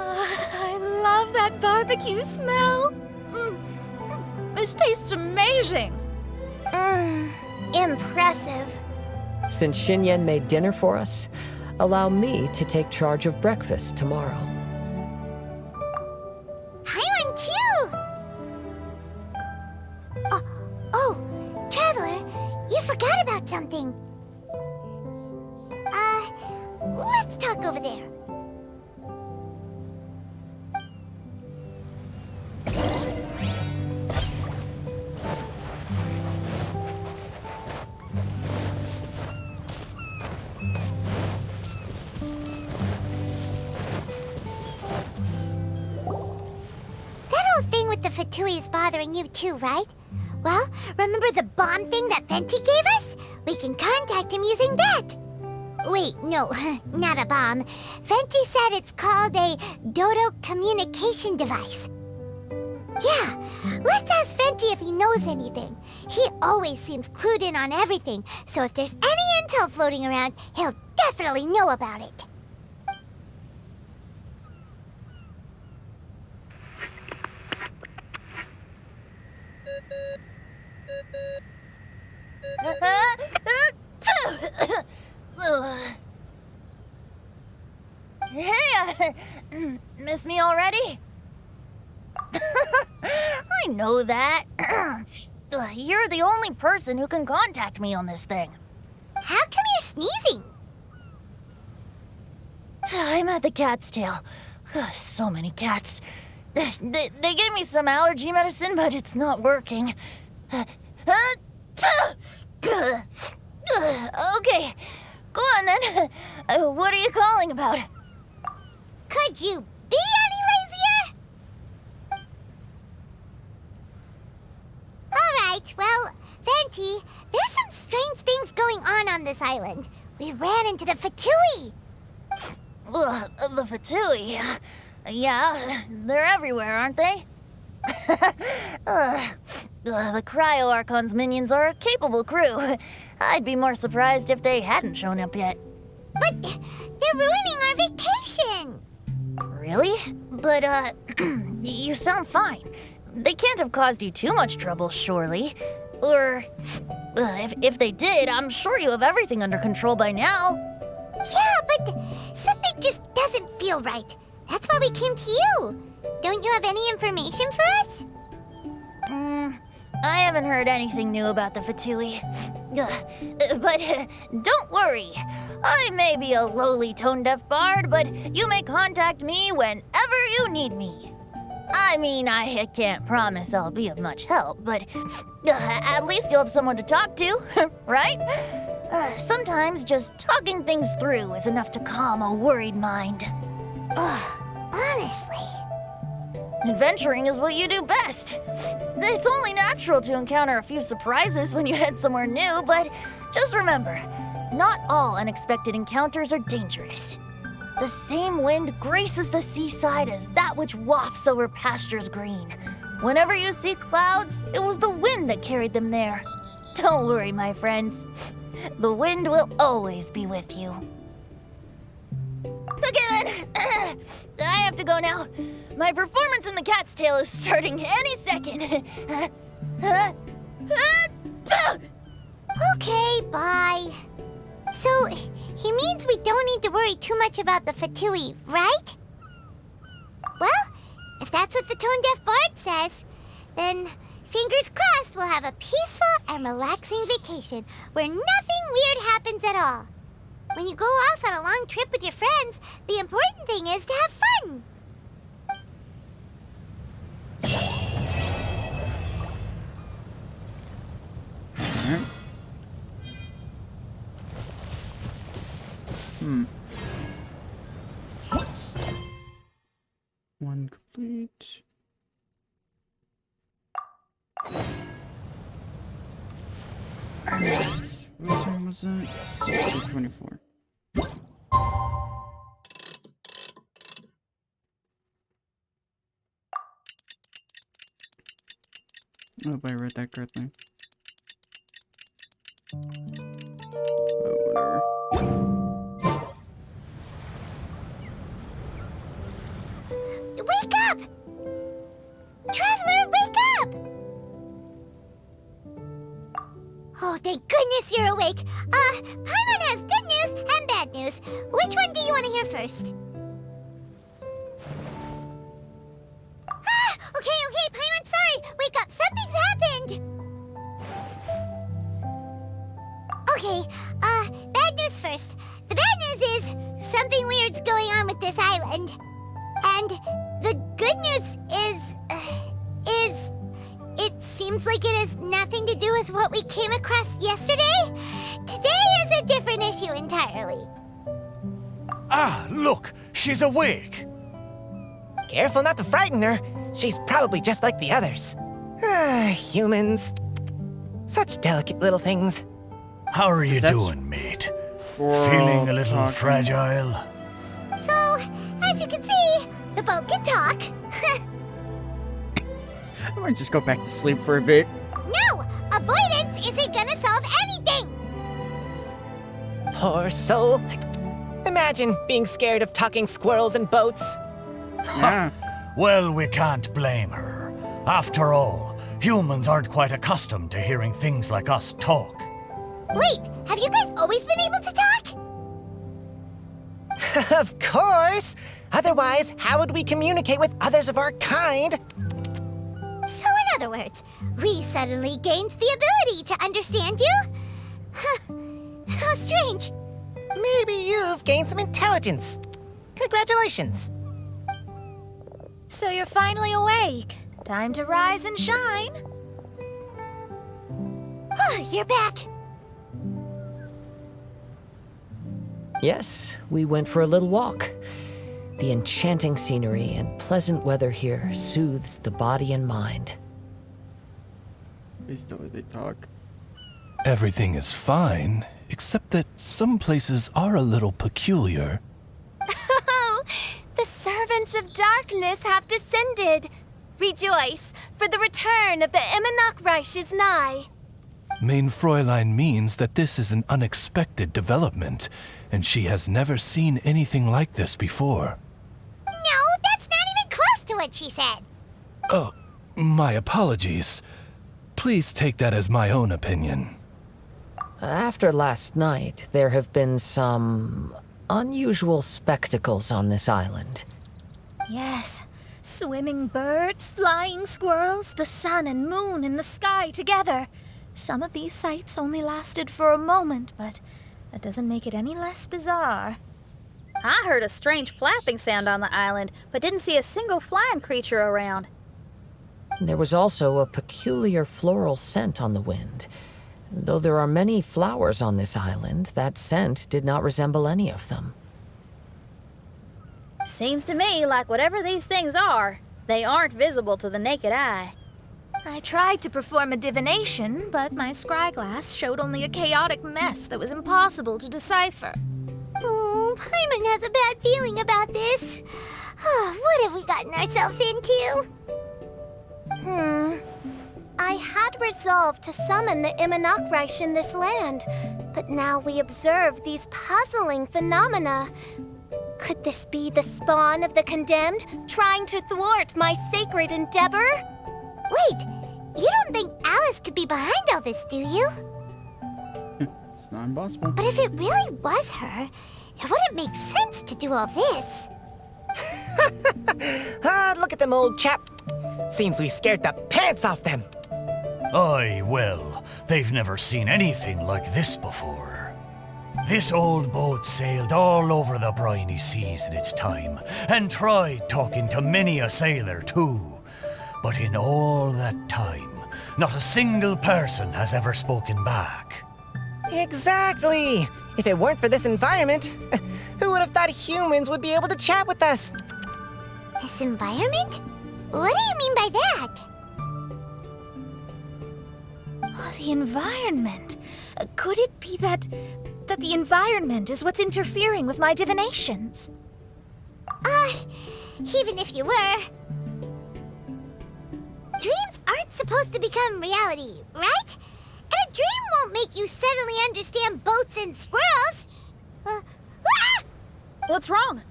I love that barbecue smell. This tastes amazing. Impressive. Since Xinyan made dinner for us, allow me to take charge of breakfast tomorrow. Paimon, too. Oh, Traveler, you forgot about something. Let's talk over there. The Fatui is bothering you too, right? Well, remember the bomb thing that Venti gave us? We can contact him using that. Wait, no, not a bomb. Venti said it's called a Dodo communication device. Yeah, let's ask Venti if he knows anything. He always seems clued in on everything, so if there's any intel floating around, he'll definitely know about it. Hey, miss me already? I know that. You're the only person who can contact me on this thing. How come you're sneezing? I'm at the cat's tail. So many cats. They gave me some allergy medicine, but it's not working. Okay, go on then. What are you calling about? Could you be any lazier? Alright, well, Venti, there's some strange things going on this island. We ran into the Fatui. The Fatui? Yeah, they're everywhere, aren't they? The Cryo Archon's minions are a capable crew. I'd be more surprised if they hadn't shown up yet. But they're ruining our vacation. Really? But, you sound fine. They can't have caused you too much trouble, surely. Or, if they did, I'm sure you have everything under control by now. Yeah, but something just doesn't feel right. That's why we came to you. Don't you have any information for us? I haven't heard anything new about the Fatui. But don't worry. I may be a lowly tone-deaf bard, but you may contact me whenever you need me. I mean, I can't promise I'll be of much help, but at least you'll have someone to talk to, right? Sometimes just talking things through is enough to calm a worried mind. Honestly. Adventuring is what you do best. It's only natural to encounter a few surprises when you head somewhere new, but just remember, not all unexpected encounters are dangerous. The same wind graces the seaside as that which wafts over pastures green. Whenever you see clouds, it was the wind that carried them there. Don't worry, my friends. The wind will always be with you. Okay then, I have to go now. My performance in the cat's tail is starting any second. Okay, bye. So, he means we don't need to worry too much about the Fatui, right? Well, if that's what the tone-deaf bard says, then fingers crossed we'll have a peaceful and relaxing vacation where nothing weird happens at all. When you go off on a long trip with your friends, the important thing is to have fun. One complete. What time was that? 6:24. I hope I read that correctly. Oh, whatever. Wake up! Traveler, wake up! Oh, thank goodness you're awake. Paimon has good news and bad news. Which one do you want to hear first? Okay, Paimon, sorry. Wake up, something's happened. Okay, bad news first. The bad news is something weird's going on with this island. And the good news is it seems like it has nothing to do with what we came across yesterday. Today is a different issue entirely. Ah, look, she's awake. Careful not to frighten her. She's probably just like the others. Humans. Such delicate little things. How are you doing, mate? Feeling a little fragile? So, as you can see, the boat can talk. I might just go back to sleep for a bit. No! Avoidance isn't gonna solve anything! Poor soul. Imagine being scared of talking squirrels and boats. Yeah. Well, we can't blame her. After all, humans aren't quite accustomed to hearing things like us talk. Wait, have you guys always been able to talk? Of course! Otherwise, how would we communicate with others of our kind? So in other words, we suddenly gained the ability to understand you? How strange. Maybe you've gained some intelligence. Congratulations. So you're finally awake. Time to rise and shine. You're back. Yes, we went for a little walk. The enchanting scenery and pleasant weather here soothes the body and mind. Based on what they talk. Everything is fine, except that some places are a little peculiar. Oh, the servants of darkness have descended. Rejoice, for the return of the Eminach Reich is nigh. Main Fräulein means that this is an unexpected development, and she has never seen anything like this before. No, that's not even close to what she said. Oh, my apologies. Please take that as my own opinion. After last night, there have been some unusual spectacles on this island. Yes. Swimming birds, flying squirrels, the sun and moon in the sky together. Some of these sights only lasted for a moment, but that doesn't make it any less bizarre. I heard a strange flapping sound on the island, but didn't see a single flying creature around. There was also a peculiar floral scent on the wind. Though there are many flowers on this island, that scent did not resemble any of them. Seems to me like whatever these things are, they aren't visible to the naked eye. I tried to perform a divination, but my scryglass showed only a chaotic mess that was impossible to decipher. Oh, Paimon has a bad feeling about this. What have we gotten ourselves into? I had resolved to summon the Immonokreich in this land, but now we observe these puzzling phenomena. Could this be the spawn of the condemned, trying to thwart my sacred endeavor? Wait, you don't think Alice could be behind all this, do you? It's not impossible. But if it really was her, it wouldn't make sense to do all this. Look at them, old chap. Seems we scared the pants off them. Aye, well, they've never seen anything like this before. This old boat sailed all over the briny seas in its time, and tried talking to many a sailor too. But in all that time, not a single person has ever spoken back. Exactly! If it weren't for this environment, who would have thought humans would be able to chat with us? This environment? What do you mean by that? Oh, the environment. Could it be that the environment is what's interfering with my divinations? Even if you were. Dreams aren't supposed to become reality, right? And a dream won't make you suddenly understand boats and squirrels. What's wrong?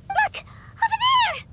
Look! Over there!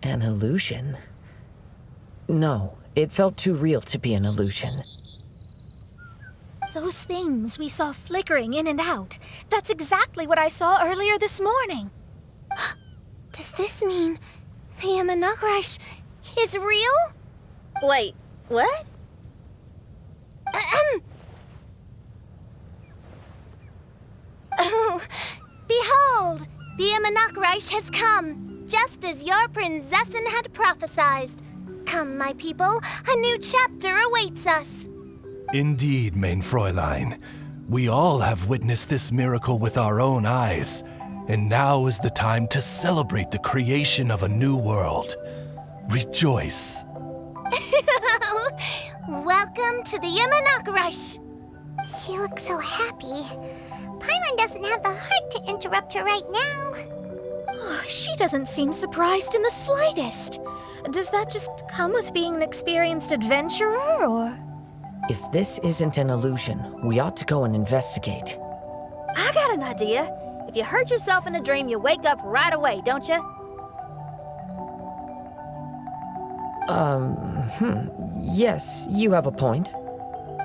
An illusion? No, it felt too real to be an illusion. Those things we saw flickering in and out. That's exactly what I saw earlier this morning. Does this mean the Immonokreich is real? Wait, what? Oh, behold! The Immonokreich has come, just as your Prinzessin had prophesied. Come, my people, a new chapter awaits us. Indeed, Main Fräulein. We all have witnessed this miracle with our own eyes, and now is the time to celebrate the creation of a new world. Rejoice. Welcome to the Immonokreich. She looks so happy. Paimon doesn't have the heart to interrupt her right now. Oh, she doesn't seem surprised in the slightest. Does that just come with being an experienced adventurer, or...? If this isn't an illusion, we ought to go and investigate. I got an idea. If you hurt yourself in a dream, you wake up right away, don't you? Yes, you have a point.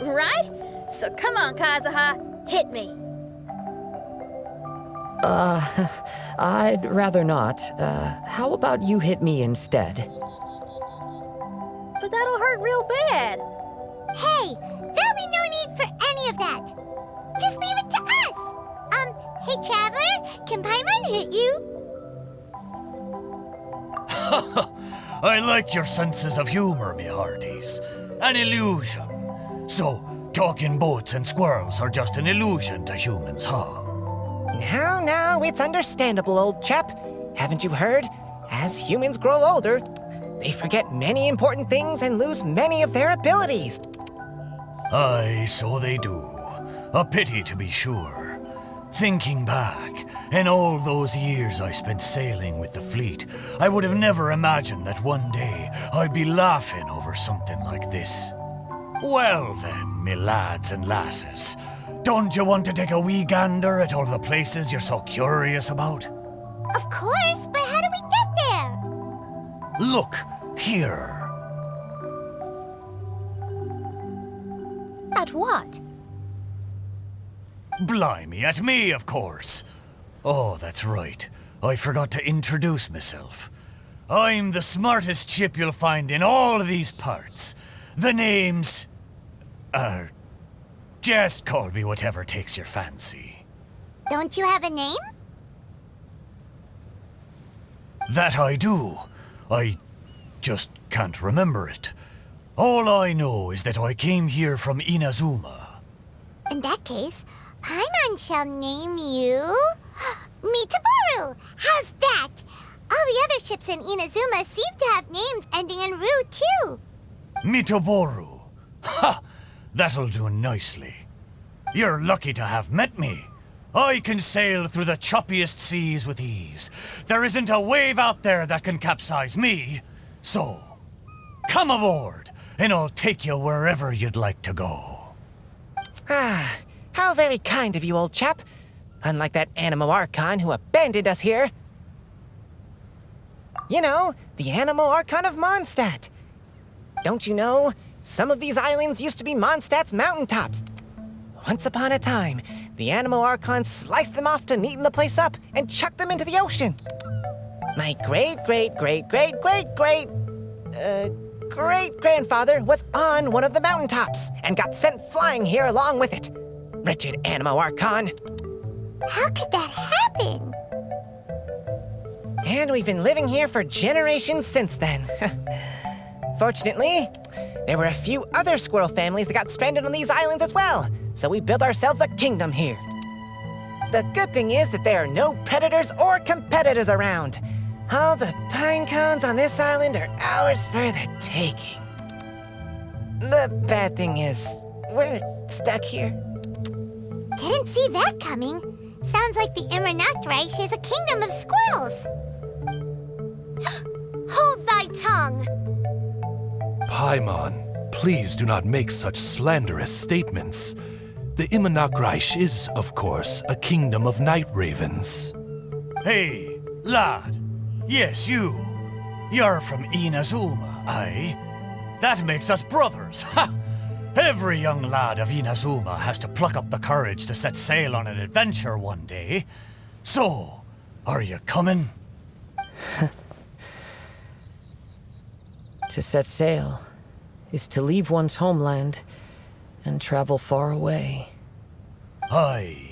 Right? So come on, Kazuha, hit me. I'd rather not. How about you hit me instead? But that'll hurt real bad. Hey, there'll be no need for any of that. Just leave it to us. Hey, Traveler, can Paimon hit you? I like your senses of humor, me hearties. An illusion. So, talking boats and squirrels are just an illusion to humans, huh? Now, it's understandable, old chap. Haven't you heard? As humans grow older, they forget many important things and lose many of their abilities. Aye, so they do. A pity to be sure. Thinking back, in all those years I spent sailing with the fleet, I would have never imagined that one day I'd be laughing over something like this. Well then, me lads and lasses, don't you want to take a wee gander at all the places you're so curious about? Of course, but how do we get there? Look, here. At what? Blimey, at me, of course. Oh, that's right. I forgot to introduce myself. I'm the smartest chip you'll find in all of these parts. The name's... just call me whatever takes your fancy. Don't you have a name? That I do. I just can't remember it. All I know is that I came here from Inazuma. In that case, Paimon shall name you... Mitaboru! How's that? All the other ships in Inazuma seem to have names ending in Ru, too. Mitaboru. Ha! That'll do nicely. You're lucky to have met me. I can sail through the choppiest seas with ease. There isn't a wave out there that can capsize me. So, come aboard, and I'll take you wherever you'd like to go. Ah, how very kind of you, old chap. Unlike that Animo Archon who abandoned us here. You know, the Animo Archon of Mondstadt. Don't you know, some of these islands used to be Mondstadt's mountaintops. Once upon a time, the Animo Archon sliced them off to neaten the place up and chucked them into the ocean. My great-grandfather was on one of the mountaintops and got sent flying here along with it. Wretched Animo Archon. How could that happen? And we've been living here for generations since then. Fortunately, there were a few other squirrel families that got stranded on these islands as well, so we built ourselves a kingdom here. The good thing is that there are no predators or competitors around. All the pine cones on this island are ours for the taking. The bad thing is, we're stuck here. Didn't see that coming. Sounds like the Immernachtreich is a kingdom of squirrels. Hold thy tongue! Paimon, please do not make such slanderous statements. The Immernachtreich is, of course, a kingdom of night ravens. Hey, lad. Yes, you. You're from Inazuma, aye? That makes us brothers, ha! Every young lad of Inazuma has to pluck up the courage to set sail on an adventure one day. So, are you coming? To set sail is to leave one's homeland and travel far away. Aye.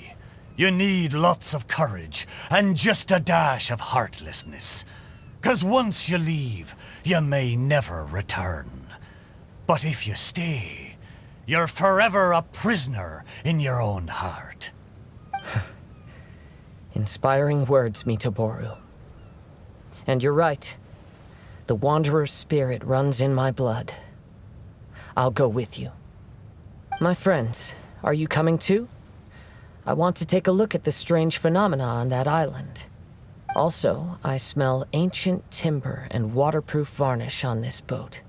You need lots of courage and just a dash of heartlessness. 'Cause once you leave, you may never return. But if you stay, you're forever a prisoner in your own heart. Inspiring words, Mitaboru. And you're right. The Wanderer's spirit runs in my blood. I'll go with you. My friends, are you coming too? I want to take a look at the strange phenomena on that island. Also, I smell ancient timber and waterproof varnish on this boat.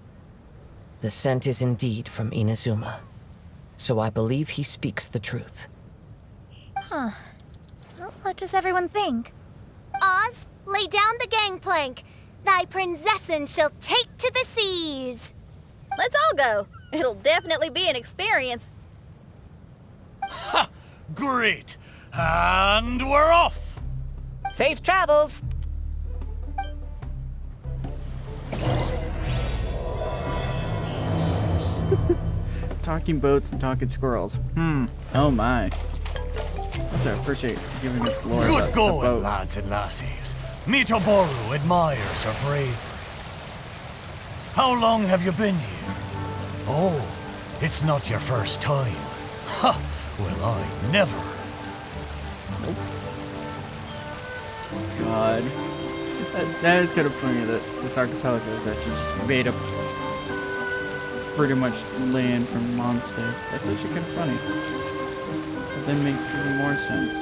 The scent is indeed from Inazuma, so I believe he speaks the truth. Huh. Well, what does everyone think? Oz, lay down the gangplank. Thy princessin shall take to the seas. Let's all go. It'll definitely be an experience. Ha! Great! And we're off! Safe travels! talking boats and talking squirrels. Oh my. Also, I appreciate giving us lore about Good the going, boat. lads and lassies. Mitoboru admires her bravery. How long have you been here? Oh, it's not your first time. Ha! Well, I never. God. That is kind of funny that this archipelago is actually just made up pretty much land from Mondstadt. That's actually kind of funny. But that makes even more sense.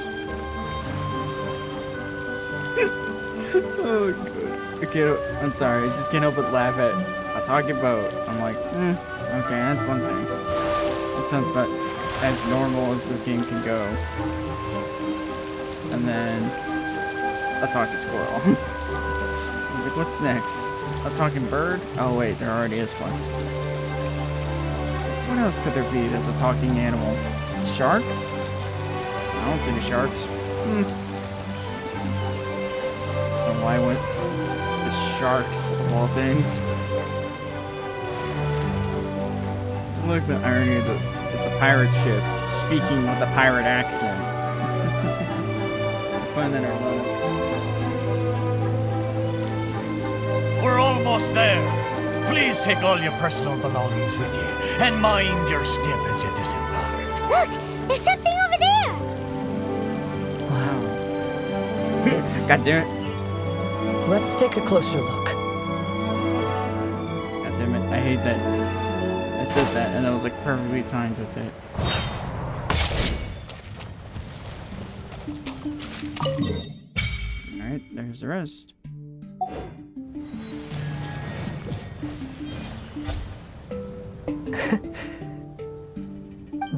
Oh, God. Okay, I'm sorry. I just can't help but laugh at a talking boat. I'm like, okay, that's one thing. That sounds about as normal as this game can go. And then a talking squirrel. I was like, what's next? A talking bird? Oh wait, there already is one. What else could there be that's a talking animal? Shark? I don't see any sharks. And why would the sharks of all things? Look at the irony of it's a pirate ship speaking with a pirate accent. I find that ironic. We're almost there. Please take all your personal belongings with you, and mind your step as you disembark. Look! There's something over there! Wow. God damn it. Let's take a closer look. God damn it. I hate that. I said that, and that was like perfectly timed with it. Alright, there's the rest.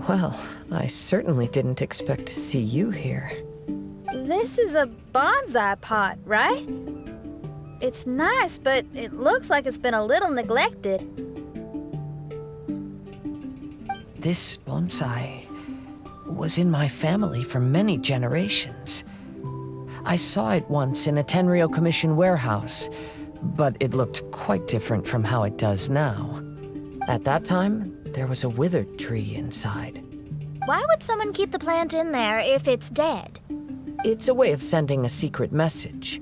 Well, I certainly didn't expect to see you here. This is a bonsai pot, right? It's nice, but it looks like it's been a little neglected. This bonsai was in my family for many generations. I saw it once in a Tenryo Commission warehouse, but it looked quite different from how it does now. At that time, there was a withered tree inside. Why would someone keep the plant in there if it's dead? It's a way of sending a secret message.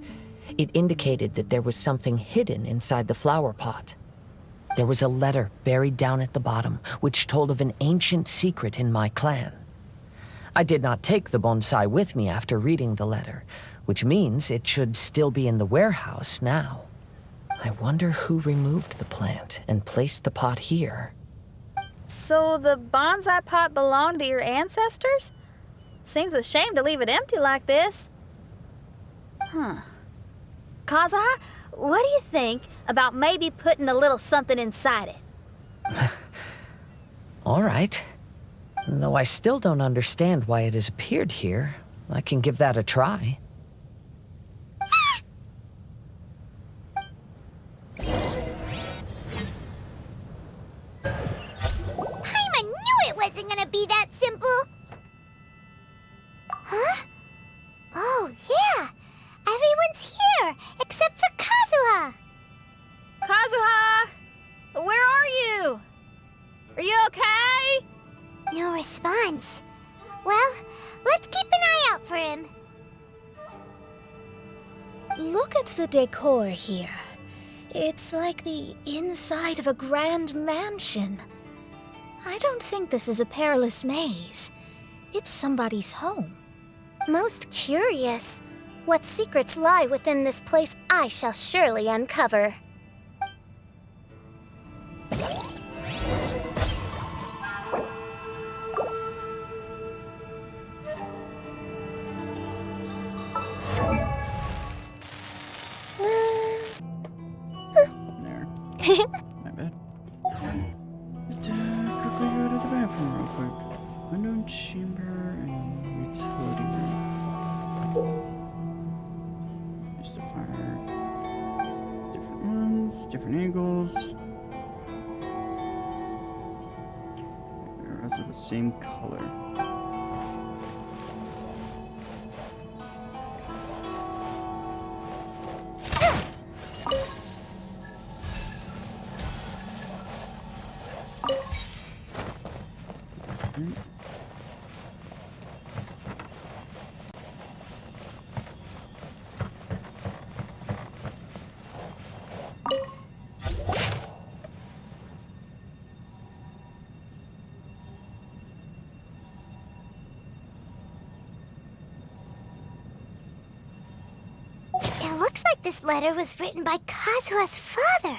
It indicated that there was something hidden inside the flower pot. There was a letter buried down at the bottom, which told of an ancient secret in my clan. I did not take the bonsai with me after reading the letter, which means it should still be in the warehouse now. I wonder who removed the plant and placed the pot here. So the bonsai pot belonged to your ancestors? Seems a shame to leave it empty like this. Kazuha, what do you think about maybe putting a little something inside it? All right. Though I still don't understand why it has appeared here, I can give that a try. I knew it wasn't gonna be that simple! Huh? Oh, yeah! Everyone's here, except for Kazuha! Kazuha! Where are you? Are you okay? No response. Well, let's keep an eye out for him. Look at the decor here. It's like the inside of a grand mansion. I don't think this is a perilous maze. It's somebody's home. Most curious. What secrets lie within this place I shall surely uncover. There. My bad. Let's quickly go to the bathroom real quick. Unknown chamber and utility room. Just a fire. Different ones, different angles. Arrows are the same color. It looks like this letter was written by Kazuha's father.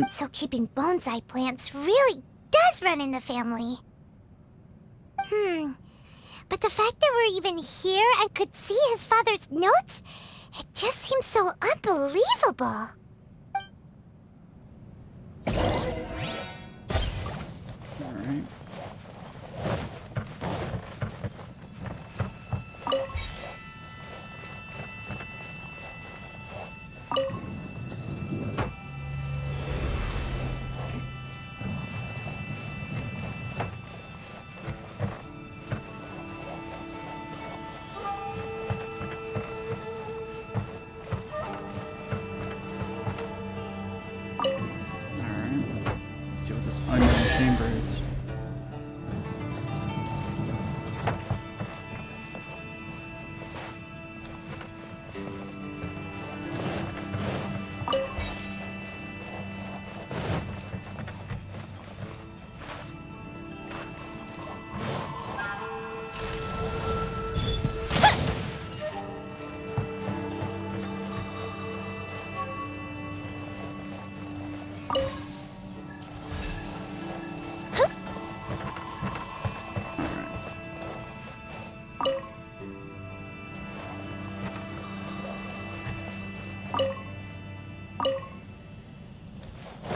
So keeping bonsai plants really does run in the family. But the fact that we're even here and could see his father's notes, it just seems so unbelievable. Alright.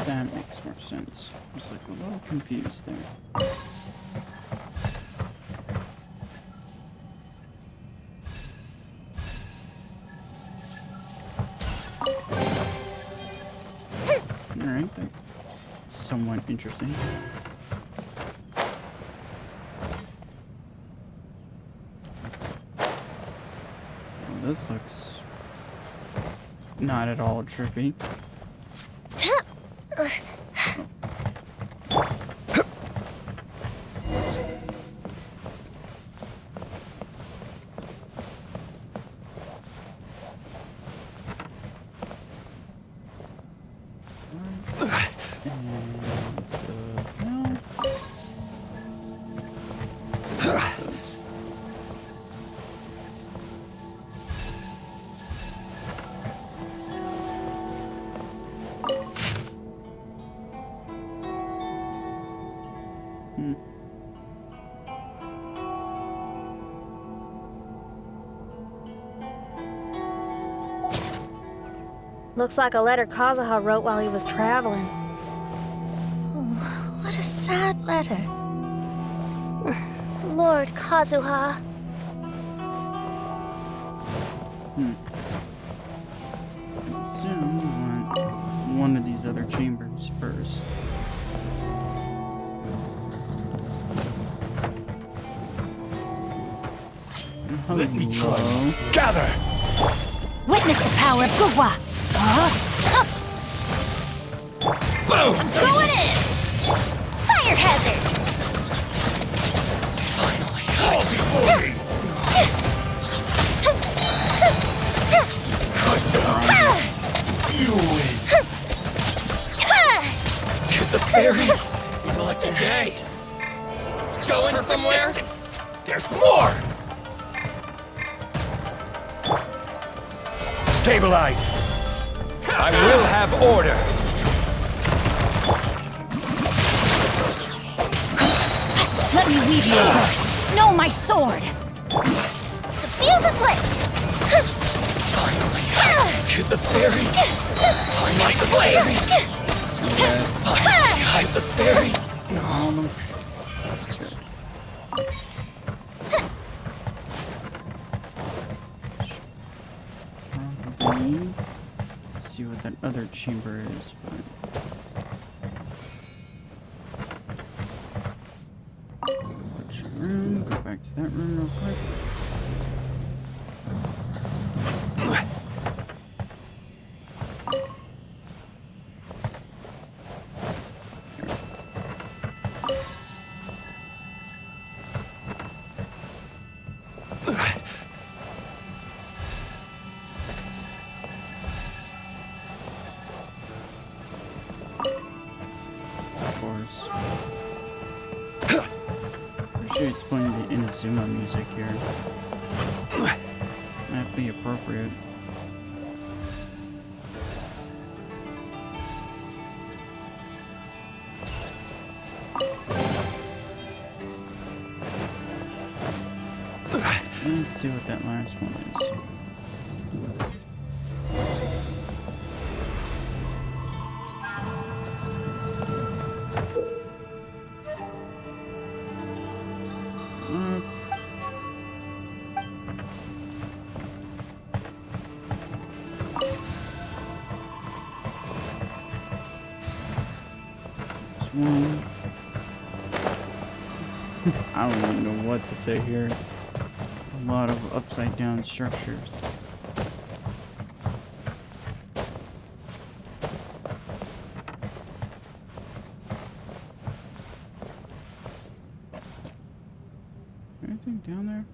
That makes more sense. I was like a little confused there. Alright, that's somewhat interesting. Well, this looks not at all trippy. Looks like a letter Kazuha wrote while he was traveling. Oh, what a sad letter. Lord Kazuha. I assume we want one of these other chambers first. Let me try. Gather! Witness the power of Gugwa! Boom! I'm going in! Fire hazard! Finally, all before me! You win! To the ferry! Feel like a gate! Going somewhere? There's more! Stabilize! I will have order! Let me weave you first! No, my sword! The fuse is lit! Finally, to the ferry! Find the flame! Finally, hide the ferry! No. Let's see what that other chamber is, but room, go back to that room real quick. course. Appreciate it's playing the Inazuma music here. That'd be appropriate. Let's see what that last one is. This one. I don't even know what to say here. A lot of upside down structures. Anything down there?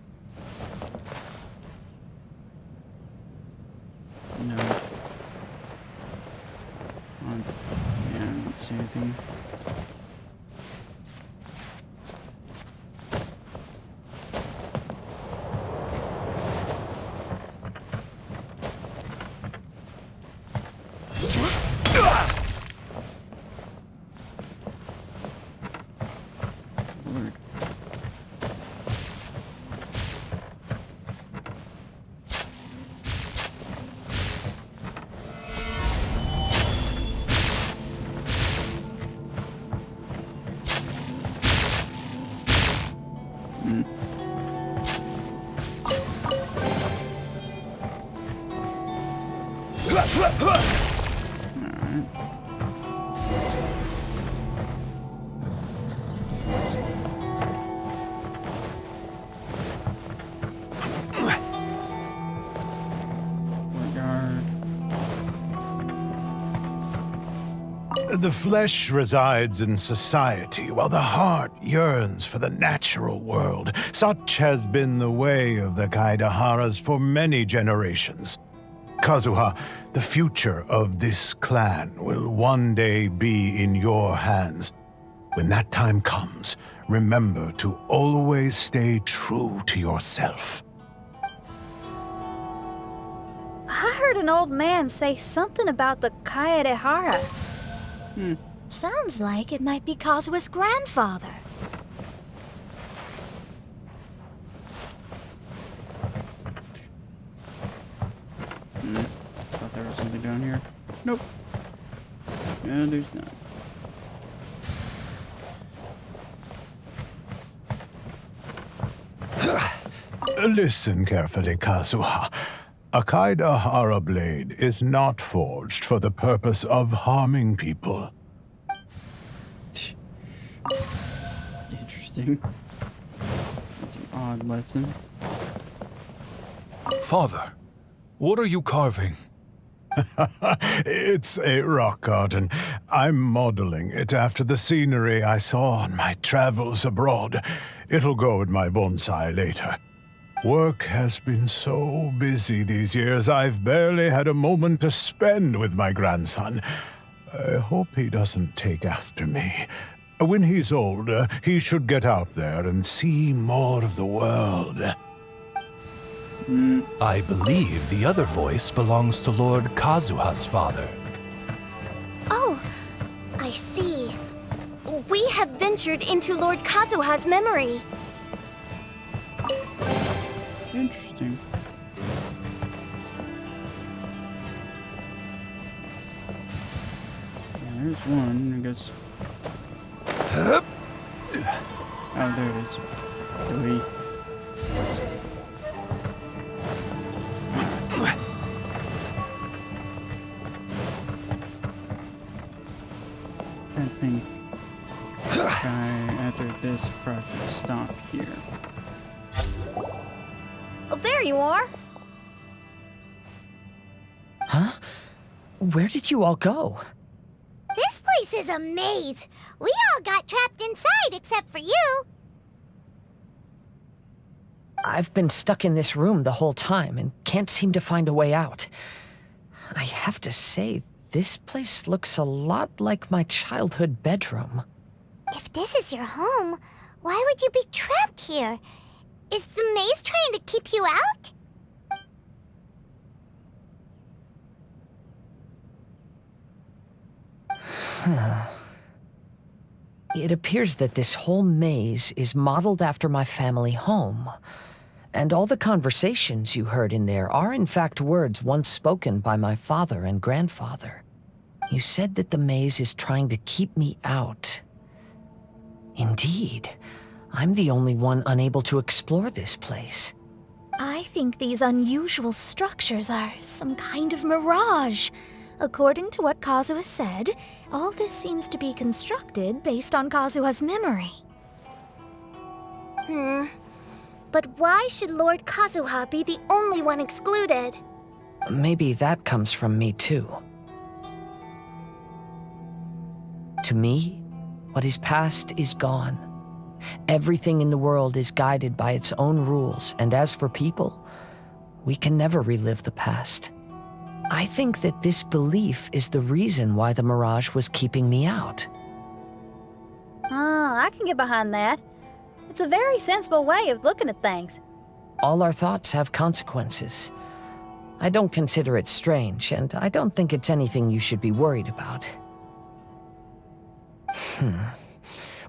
No. Yeah, I don't see anything. Weird. The flesh resides in society, while the heart yearns for the natural world. Such has been the way of the Kaidaharas for many generations. Kazuha, the future of this clan will one day be in your hands. When that time comes, remember to always stay true to yourself. I heard an old man say something about the Kaidaharas. Sounds like it might be Kazuha's grandfather. Thought there was something down here. Nope. Yeah, there's not. Listen carefully, Kazuha. A Kaidahara blade is not forged for the purpose of harming people. Interesting. That's an odd lesson. Father, what are you carving? It's a rock garden. I'm modeling it after the scenery I saw on my travels abroad. It'll go in my bonsai later. Work has been so busy these years, I've barely had a moment to spend with my grandson. I hope he doesn't take after me. When he's older, he should get out there and see more of the world. I believe the other voice belongs to Lord Kazuha's father. Oh, I see. We have ventured into Lord Kazuha's memory. Interesting. Yeah, there's one, I guess. Oh, there it is. Three. I think after this project stop here. Oh, there you are. Huh? Where did you all go? This place is a maze. We all got trapped inside except for you. I've been stuck in this room the whole time and can't seem to find a way out. I have to say, this place looks a lot like my childhood bedroom. If this is your home, why would you be trapped here? Is the maze trying to keep you out? It appears that this whole maze is modeled after my family home. And all the conversations you heard in there are in fact words once spoken by my father and grandfather. You said that the maze is trying to keep me out. Indeed, I'm the only one unable to explore this place. I think these unusual structures are some kind of mirage. According to what Kazuha said, all this seems to be constructed based on Kazuha's memory. But why should Lord Kazuha be the only one excluded? Maybe that comes from me too. To me, what is past is gone. Everything in the world is guided by its own rules, and as for people, we can never relive the past. I think that this belief is the reason why the mirage was keeping me out. Oh, I can get behind that. It's a very sensible way of looking at things. All our thoughts have consequences. I don't consider it strange, and I don't think it's anything you should be worried about.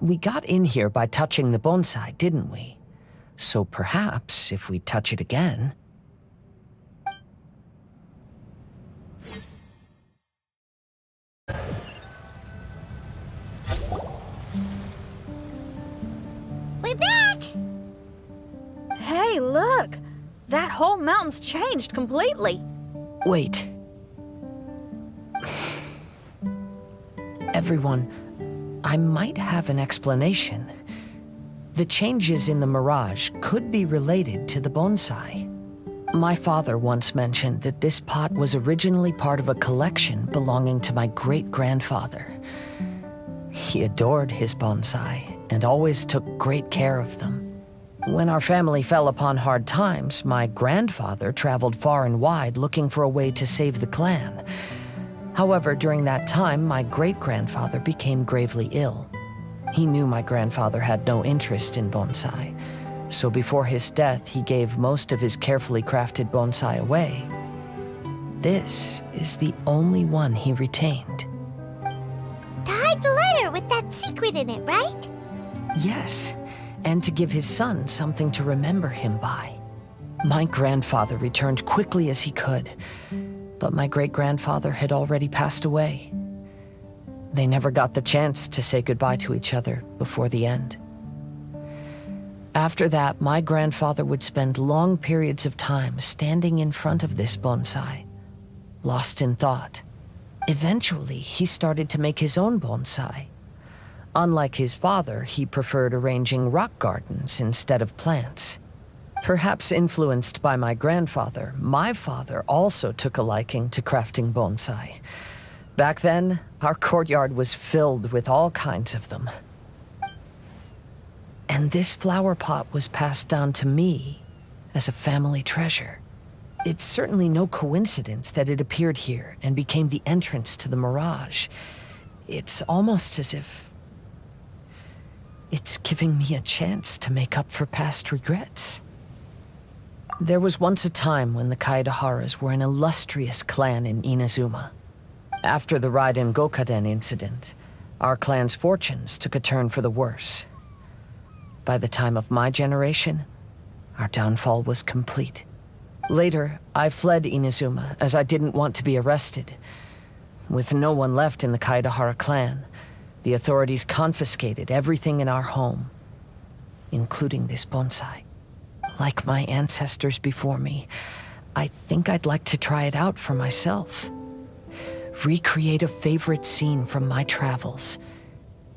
We got in here by touching the bonsai, didn't we? So perhaps, if we touch it again... We're back! Hey, look! That whole mountain's changed completely. Wait. Everyone, I might have an explanation. The changes in the mirage could be related to the bonsai. My father once mentioned that this pot was originally part of a collection belonging to my great-grandfather. He adored his bonsai and always took great care of them. When our family fell upon hard times, my grandfather traveled far and wide looking for a way to save the clan. However, during that time, my great-grandfather became gravely ill. He knew my grandfather had no interest in bonsai, so before his death, he gave most of his carefully crafted bonsai away. This is the only one he retained. To hide the letter with that secret in it, right? Yes, and to give his son something to remember him by. My grandfather returned quickly as he could, but my great-grandfather had already passed away. They never got the chance to say goodbye to each other before the end. After that, my grandfather would spend long periods of time standing in front of this bonsai, lost in thought. Eventually, he started to make his own bonsai. Unlike his father, he preferred arranging rock gardens instead of plants. Perhaps influenced by my grandfather, my father also took a liking to crafting bonsai. Back then, our courtyard was filled with all kinds of them. And this flower pot was passed down to me as a family treasure. It's certainly no coincidence that it appeared here and became the entrance to the mirage. It's almost as if it's giving me a chance to make up for past regrets. There was once a time when the Kaidaharas were an illustrious clan in Inazuma. After the Raiden Gokaden incident, our clan's fortunes took a turn for the worse. By the time of my generation, our downfall was complete. Later, I fled Inazuma as I didn't want to be arrested. With no one left in the Kaidahara clan, the authorities confiscated everything in our home, including this bonsai. Like my ancestors before me, I think I'd like to try it out for myself. Recreate a favorite scene from my travels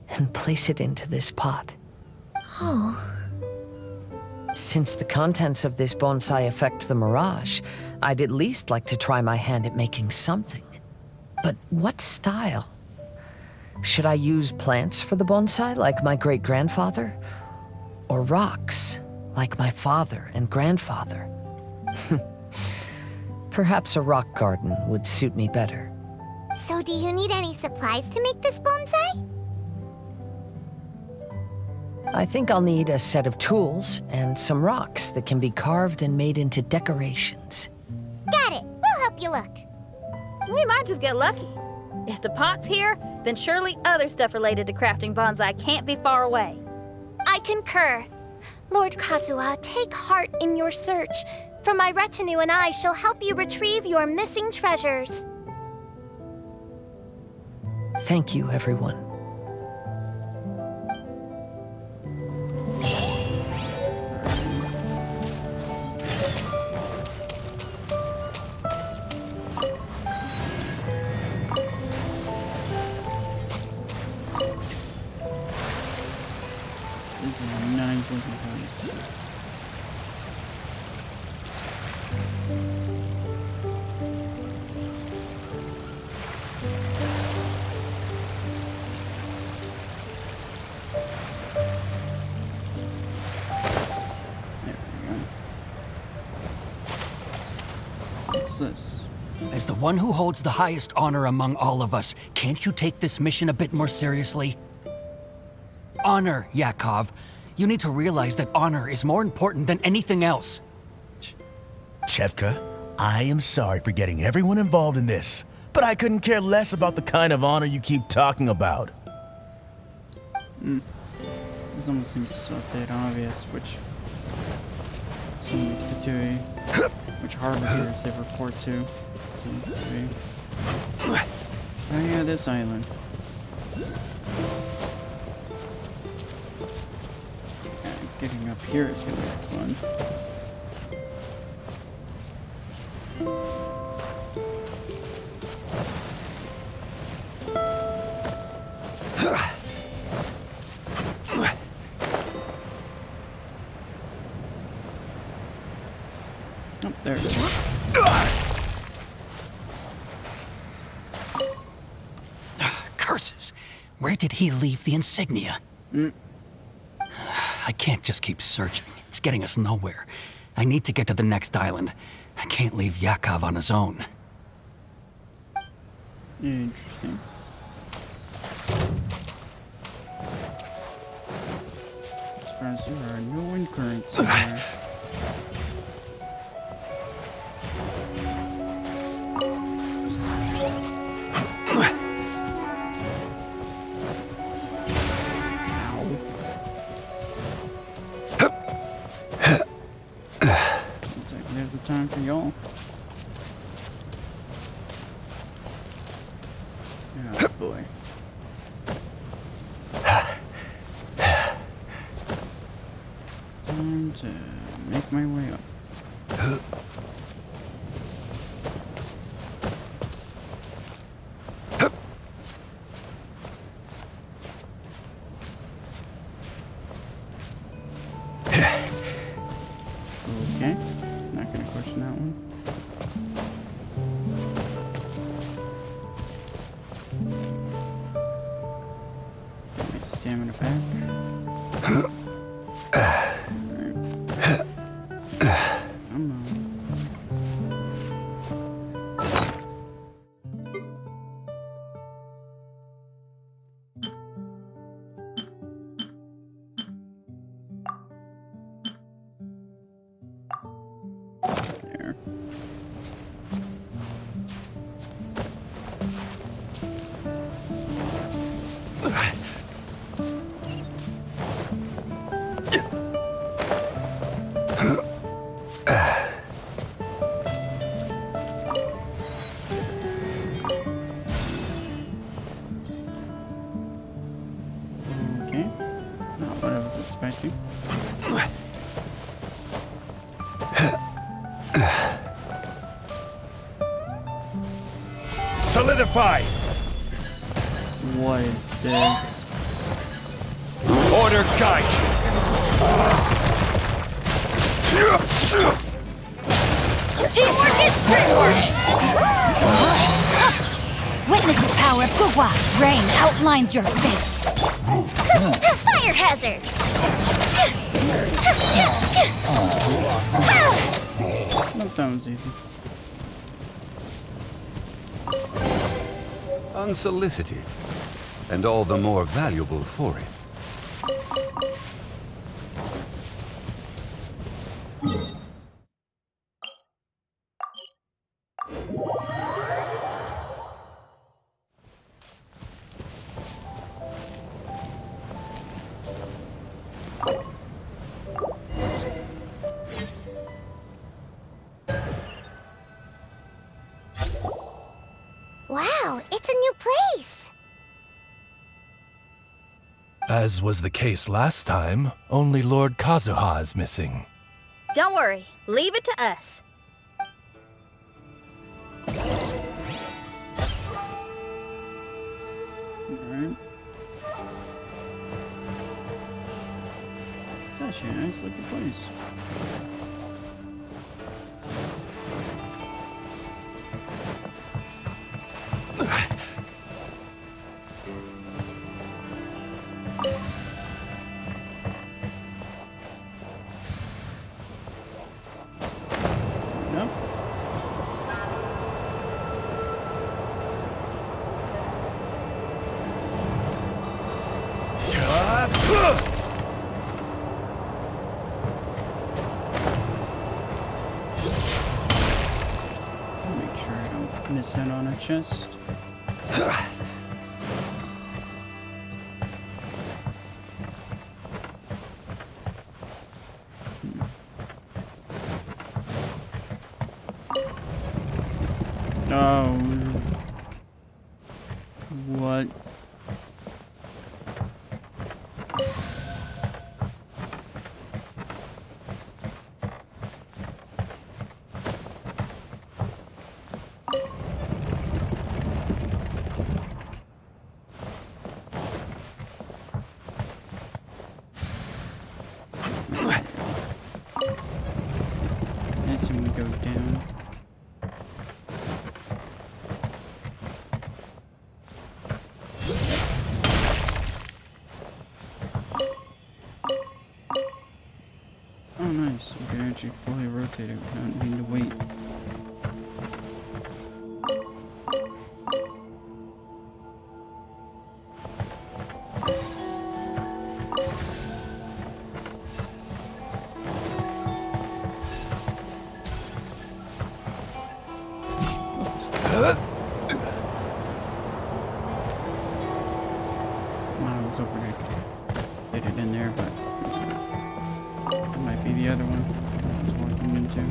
and place it into this pot. Oh. Since the contents of this bonsai affect the mirage, I'd at least like to try my hand at making something. But what style? Should I use plants for the bonsai like my great-grandfather? Or rocks like my father and grandfather? Perhaps a rock garden would suit me better. So do you need any supplies to make this bonsai? I think I'll need a set of tools and some rocks that can be carved and made into decorations. Got it. We'll help you look. We might just get lucky. If the pot's here, then surely other stuff related to crafting bonsai can't be far away. I concur. Lord Kazuha, take heart in your search, for my retinue and I shall help you retrieve your missing treasures. Thank you, everyone. These are nice looking toys. What's this? As the one who holds the highest honor among all of us, can't you take this mission a bit more seriously? Honor, Yakov. You need to realize that honor is more important than anything else. Chefka, I am sorry for getting everyone involved in this, but I couldn't care less about the kind of honor you keep talking about. This almost seems a bit obvious, which some of these Fatui, which harbingers they report to. Seems to be. Oh yeah, this island. Getting up here is gonna be fun. Oh, there it is. Curses! Where did he leave the insignia? I can't just keep searching. It's getting us nowhere. I need to get to the next island. I can't leave Yakov on his own. Interesting. I'm surprised there are no wind currents here. Time for y'all. Oh boy. Time to make my way up. Okay. Not gonna question that one. Get my stamina back. Come on. There. Okay. Not what I was expecting. Solidify! What is this? Order guide Teamwork is teamwork! Witness the power of Gugwa. Rain outlines your fate. Fire hazard! Nope, that was easy. Unsolicited, and all the more valuable for it. Wow, it's a new place. As was the case last time, only Lord Kazuha is missing. Don't worry, leave it to us. Alright. It's actually a nice looking place. Nope. Make sure I don't miss out on her chest. Oh. What? I assume we go down. Oh, nice. We can actually fully rotate it without needing to wait. I was hoping I could get it in there, but that might be the other one I was walking into.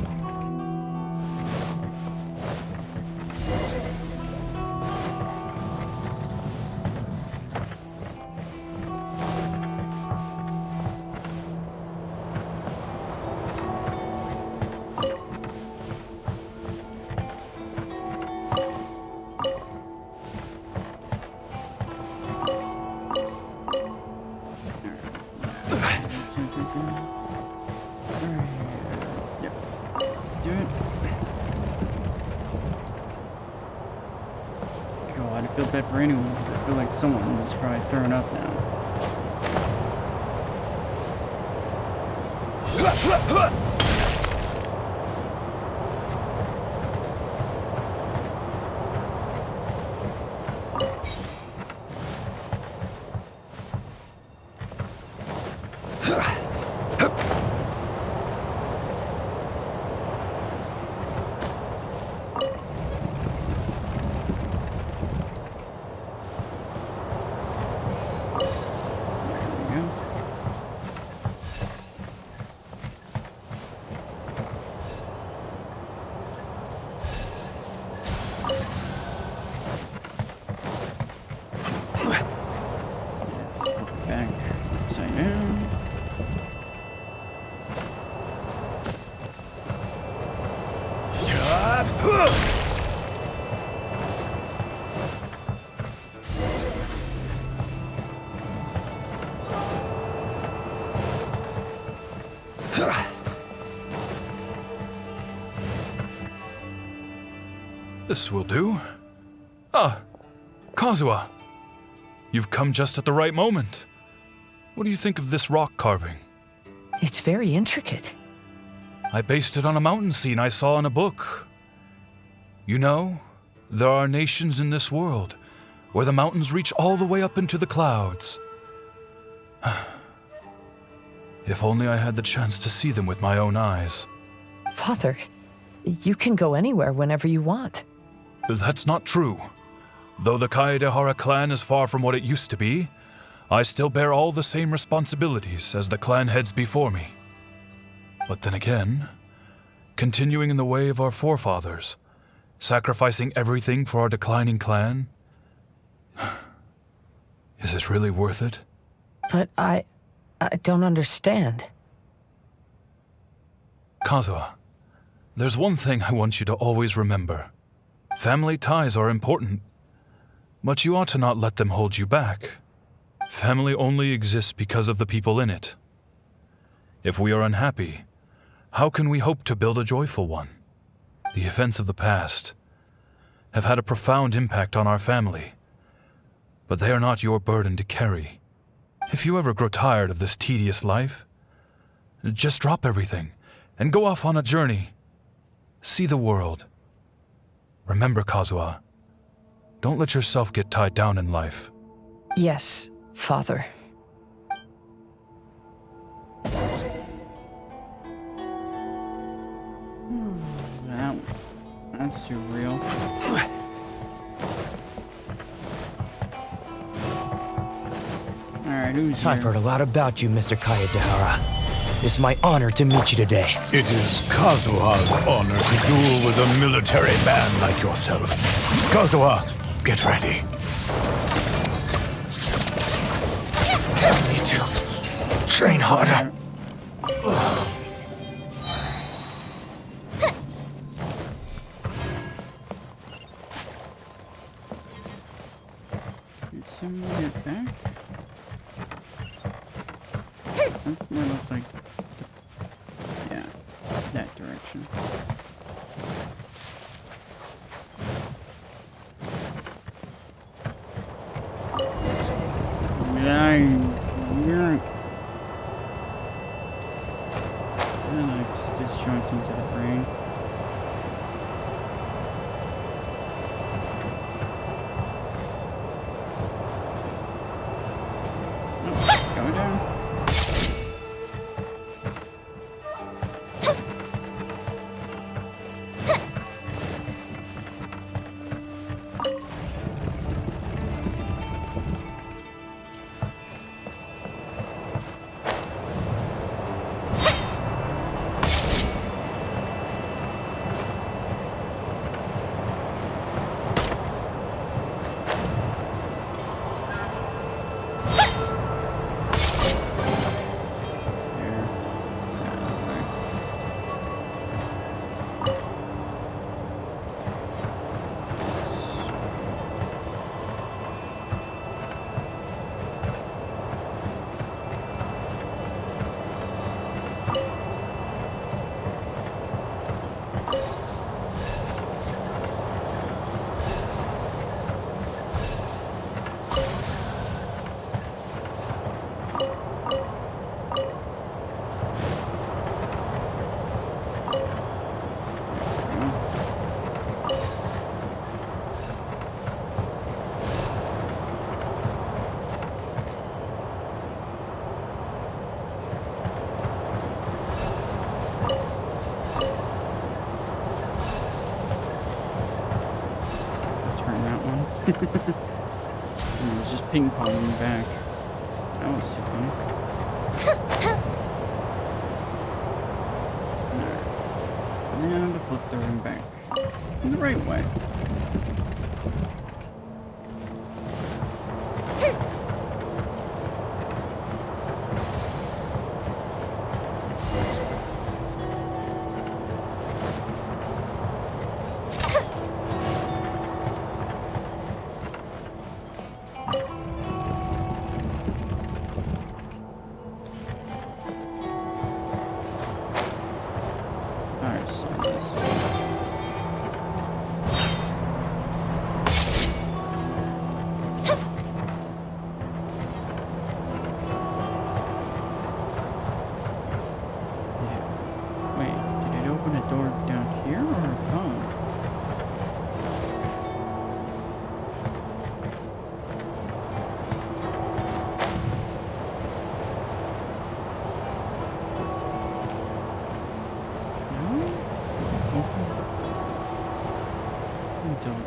Yep. Let's do it. God, I feel bad for anyone. I feel like someone is probably throwing up now. Back upside down. This will do. Ah, Kazuha. You've come just at the right moment. What do you think of this rock carving? It's very intricate. I based it on a mountain scene I saw in a book. You know, there are nations in this world where the mountains reach all the way up into the clouds. If only I had the chance to see them with my own eyes. Father, you can go anywhere whenever you want. That's not true. Though the Kaedehara clan is far from what it used to be, I still bear all the same responsibilities as the clan heads before me. But then again, continuing in the way of our forefathers, sacrificing everything for our declining clan, is it really worth it? But I don't understand. Kazuha, there's one thing I want you to always remember. Family ties are important, but you ought to not let them hold you back. Family only exists because of the people in it. If we are unhappy, how can we hope to build a joyful one? The events of the past have had a profound impact on our family, but they are not your burden to carry. If you ever grow tired of this tedious life, just drop everything and go off on a journey. See the world. Remember, Kazuha, don't let yourself get tied down in life. Yes, Father. That's too real. Alright, who's I've here? heard a lot about you, Mr. Kaedehara. It's my honor to meet you today. It is Kazuha's honor to duel with a military man like yourself. Kazuha, get ready. I need to train harder. Did someone get back? Something looks like... Yeah, that direction. And it's disjointed into the brain. Oh, go down. It was just ping-ponging back. That was too funny. Alright. Now to flip the room back. In the right way.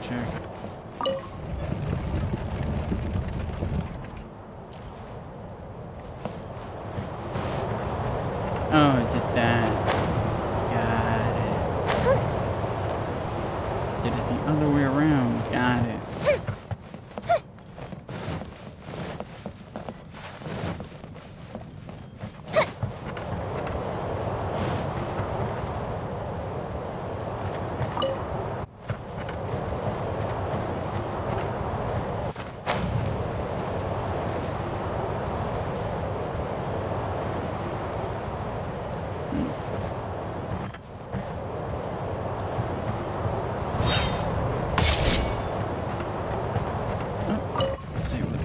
check. Oh, I did that. Got it. Did it the other way around. Got it.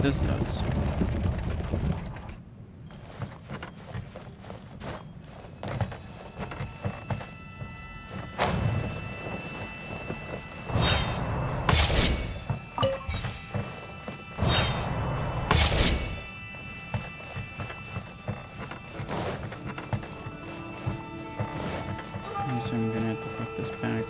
This does. So I'm gonna have to flip this back.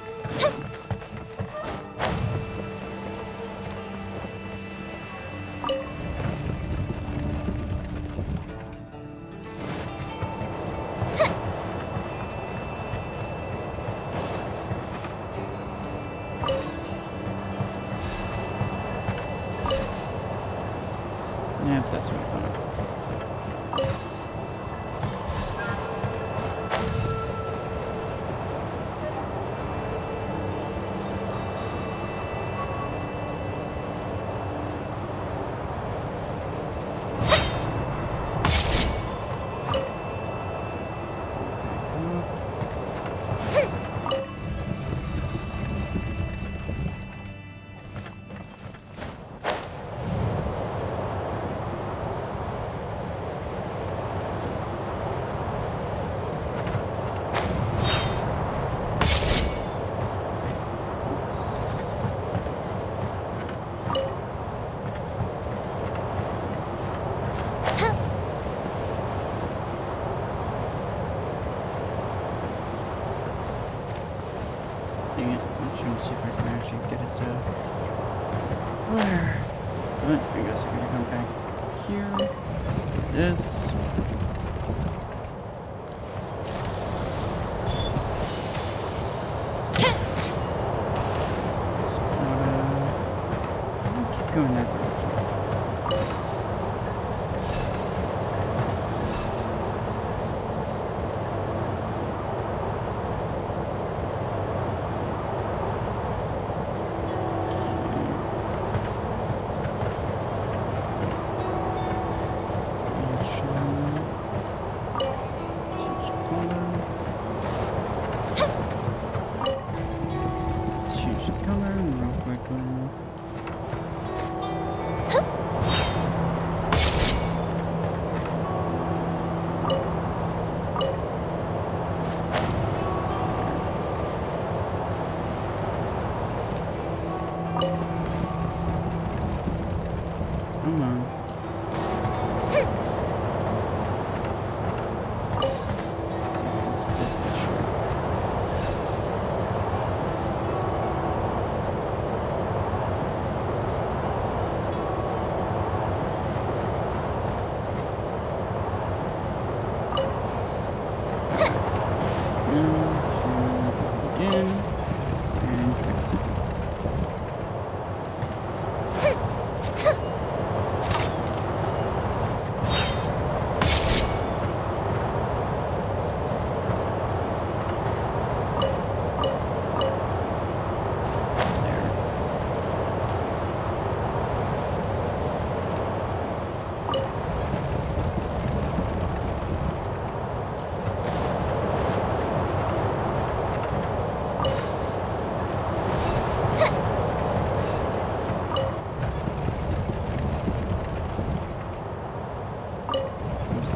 Yep, that's what I thought. Dang it. I'm trying to see if I can actually get it to where. But I guess I'm gonna come back here. This. Keep going that direction. Come on. Again, and fix it.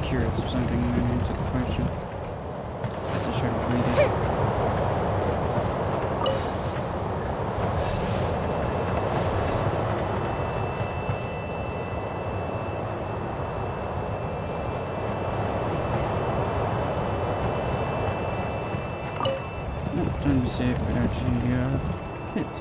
Curious if something went into the question. Guess I should have waited. Time to see if it actually hit.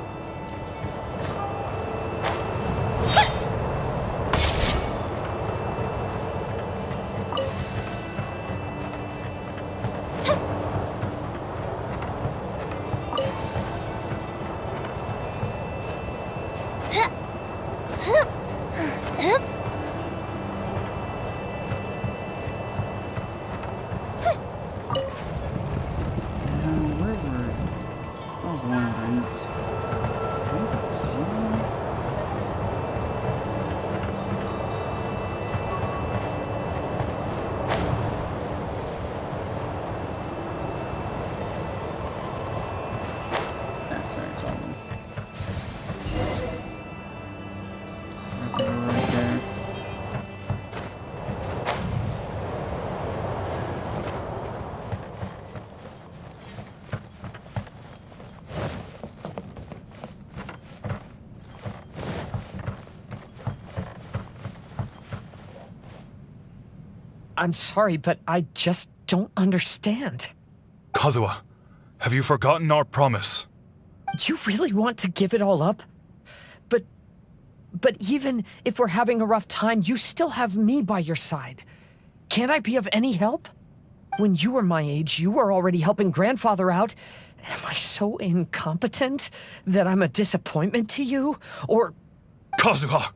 I'm sorry, but I just don't understand. Kazuha, have you forgotten our promise? You really want to give it all up? But even if we're having a rough time, you still have me by your side. Can't I be of any help? When you were my age, you were already helping grandfather out. Am I so incompetent that I'm a disappointment to you? Or... Kazuha!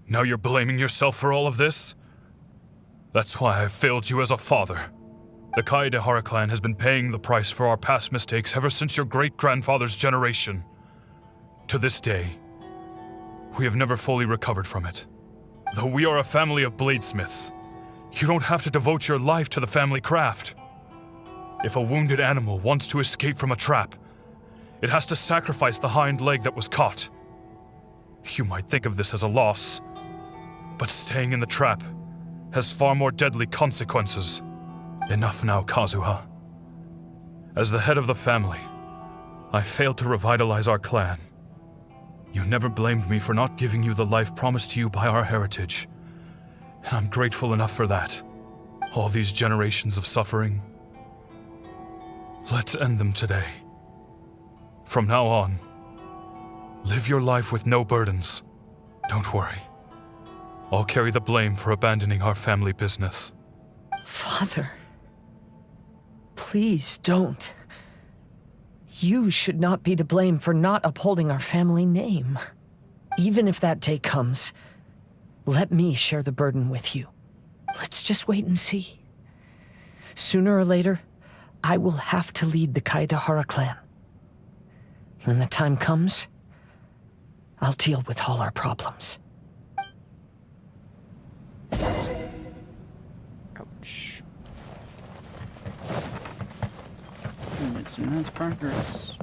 Now you're blaming yourself for all of this? That's why I failed you as a father. The Kaedehara clan has been paying the price for our past mistakes ever since your great-grandfather's generation. To this day, we have never fully recovered from it. Though we are a family of bladesmiths, you don't have to devote your life to the family craft. If a wounded animal wants to escape from a trap, it has to sacrifice the hind leg that was caught. You might think of this as a loss, but staying in the trap has far more deadly consequences. Enough now, Kazuha. As the head of the family, I failed to revitalize our clan. You never blamed me for not giving you the life promised to you by our heritage, and I'm grateful enough for that. All these generations of suffering, let's end them today. From now on, live your life with no burdens. Don't worry. I'll carry the blame for abandoning our family business. Father, please don't. You should not be to blame for not upholding our family name. Even if that day comes, let me share the burden with you. Let's just wait and see. Sooner or later, I will have to lead the Kaedehara clan. When the time comes, I'll deal with all our problems. Ouch. And that's progress.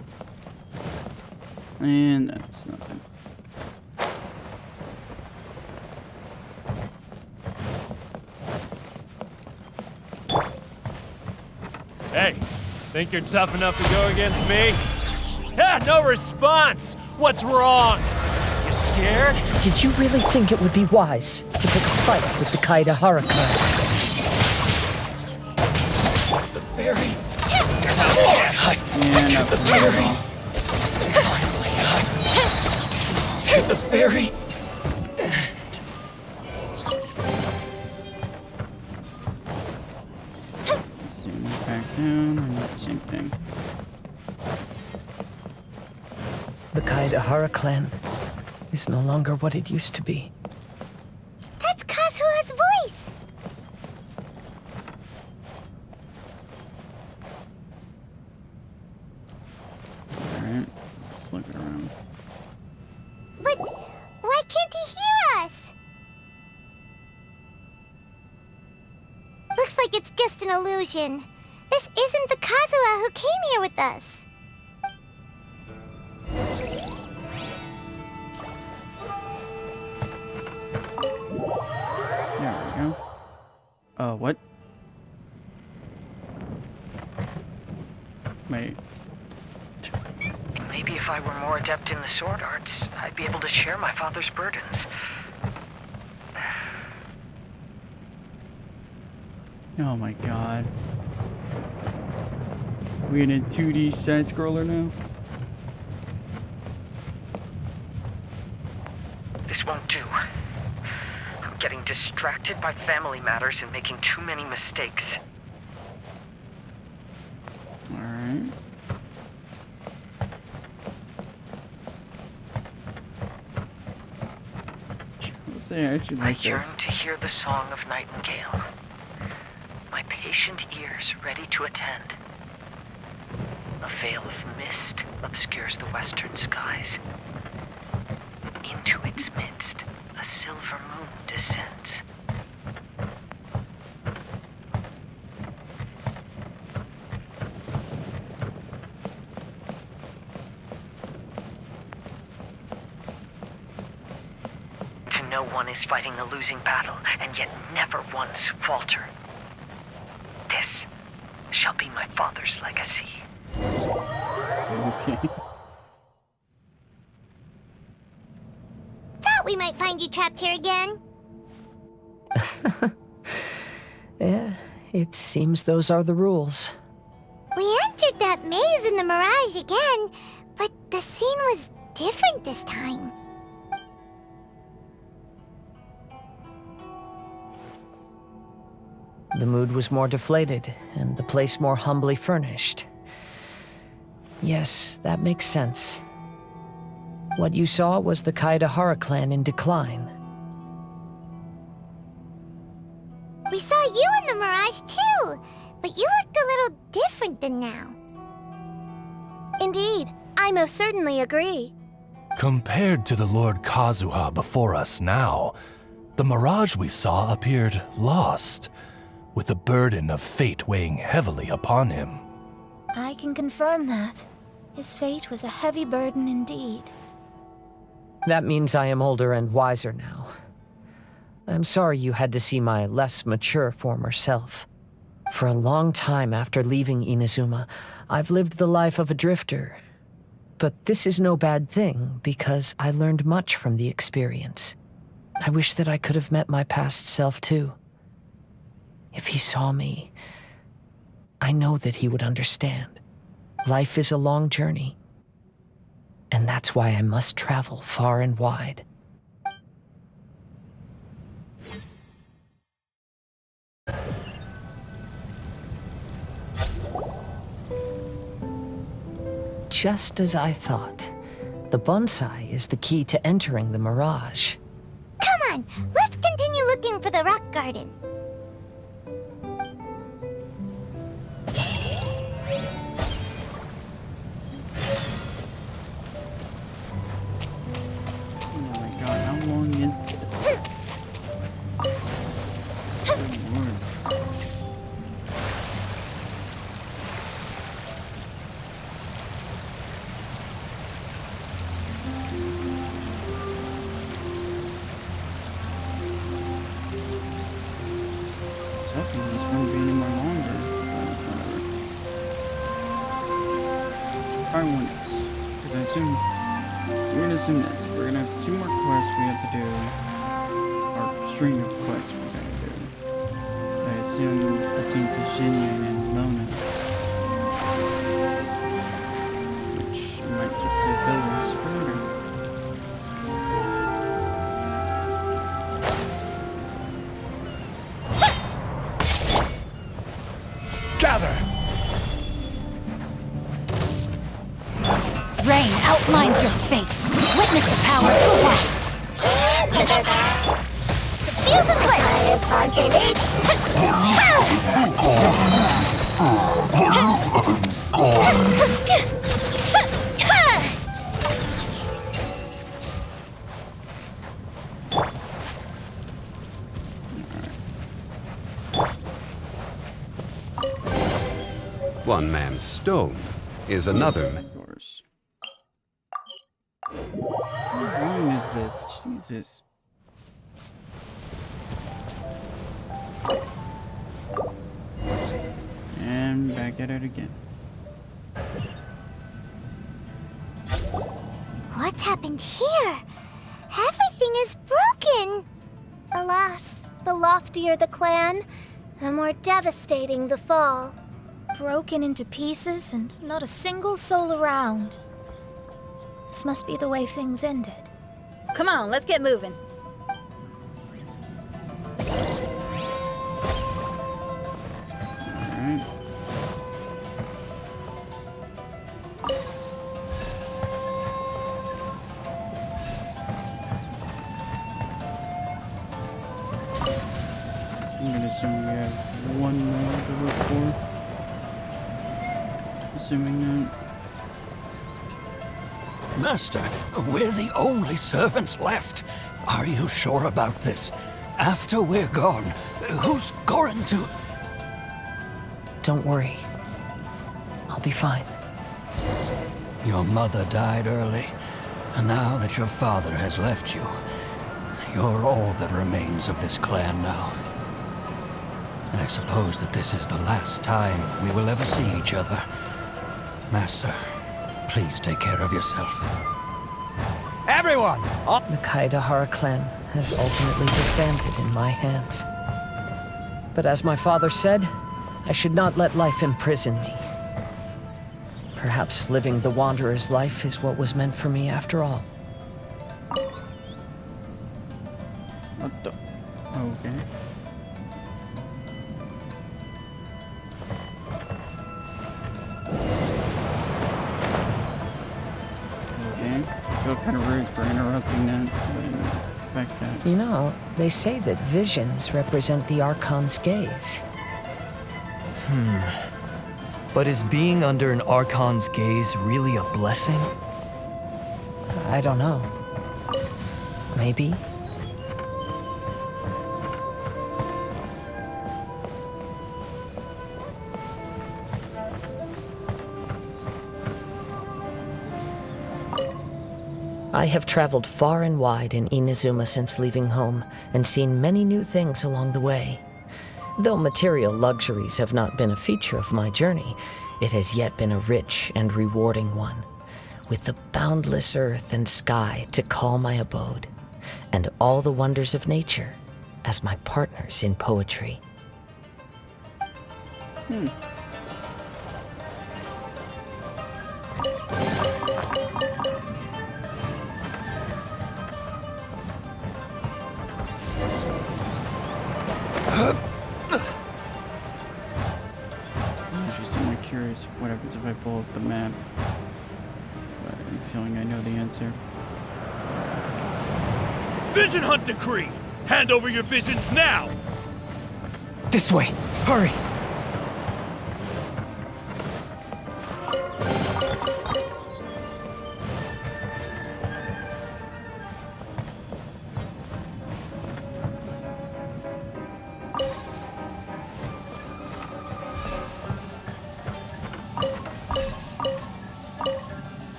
And that's nothing. Hey, think you're tough enough to go against me? Ah, no response! What's wrong? You scared? Did you really think it would be wise to pick a fight with the Kaedehara clan? The fairy! Yeah, the fairy! The fairy! Zoom back down, or not, same thing. The Kaedehara clan is no longer what it used to be. That's Kazuha's voice! Alright, let's look around. But why can't he hear us? Looks like it's just an illusion. This isn't the Kazuha who came here with us. There we go. What? Wait. Maybe if I were more adept in the sword arts, I'd be able to share my father's burdens. Oh my god. We in a 2D side scroller now? This won't do. I'm getting distracted by family matters and making too many mistakes. Alright. Let's say I actually like I yearn this. to hear the song of nightingale. My patient ears ready to attend. A veil of mist obscures the western skies. Into its midst, a silver moon descends. To know one is fighting a losing battle, and yet never once falter. This shall be my father's legacy. Okay. Thought we we might find you trapped here again. Yeah, it seems those are the rules. We entered that maze in the Mirage again, but the scene was different this time. The mood was more deflated, and the place more humbly furnished. Yes, that makes sense. What you saw was the Kaedahara clan in decline. We saw you in the Mirage too, but you looked a little different than now. Indeed, I most certainly agree. Compared to the Lord Kazuha before us now, the mirage we saw appeared lost, with the burden of fate weighing heavily upon him. I can confirm that. His fate was a heavy burden indeed. That means I am older and wiser now. I'm sorry you had to see my less mature former self. For a long time after leaving Inazuma, I've lived the life of a drifter. But this is no bad thing, because I learned much from the experience. I wish that I could have met my past self too. If he saw me, I know that he would understand. Life is a long journey, and that's why I must travel far and wide. Just as I thought, the bonsai is the key to entering the Mirage. Come on, let's continue looking for the rock garden. Oh my god, how long is this? Good lord. Hoping this won't be any more longer, but whatever. Probably once, because I assume we're gonna assume this. We're gonna have 2 more quests we have to do, or string of quests we gotta do. I assume between Shinyan and Lona, which I might just say those for later. Gather! Rain outlines your fate. Witness the power of the wild. The fuse is lit! One man's stone is another man's. How long is this? Jesus. And back at it again. What's happened here? Everything is broken! Alas, the loftier the clan, the more devastating the fall. Broken into pieces and not a single soul around. This must be the way things ended. Come on, let's get moving. Alright. I'm gonna assume we have 1 more to look for. Assuming that. Master, we're the only servants left. Are you sure about this? After we're gone, who's going to... Don't worry. I'll be fine. Your mother died early, and now that your father has left you, you're all that remains of this clan now. I suppose that this is the last time we will ever see each other. Master, please take care of yourself. Everyone! The Kaidahara clan has ultimately disbanded in my hands. But as my father said, I should not let life imprison me. Perhaps living the Wanderer's life is what was meant for me after all. What the? Okay. Okay. I feel kind of rude for interrupting that. I didn't expect that. You know, they say that visions represent the Archon's gaze. But is being under an Archon's gaze really a blessing? I don't know. Maybe. I have traveled far and wide in Inazuma since leaving home, and seen many new things along the way. Though material luxuries have not been a feature of my journey, it has yet been a rich and rewarding one, with the boundless earth and sky to call my abode, and all the wonders of nature as my partners in poetry. I'm curious what happens if I pull up the map. But I'm feeling I know the answer. Vision Hunt Decree! Hand over your visions now! This way! Hurry!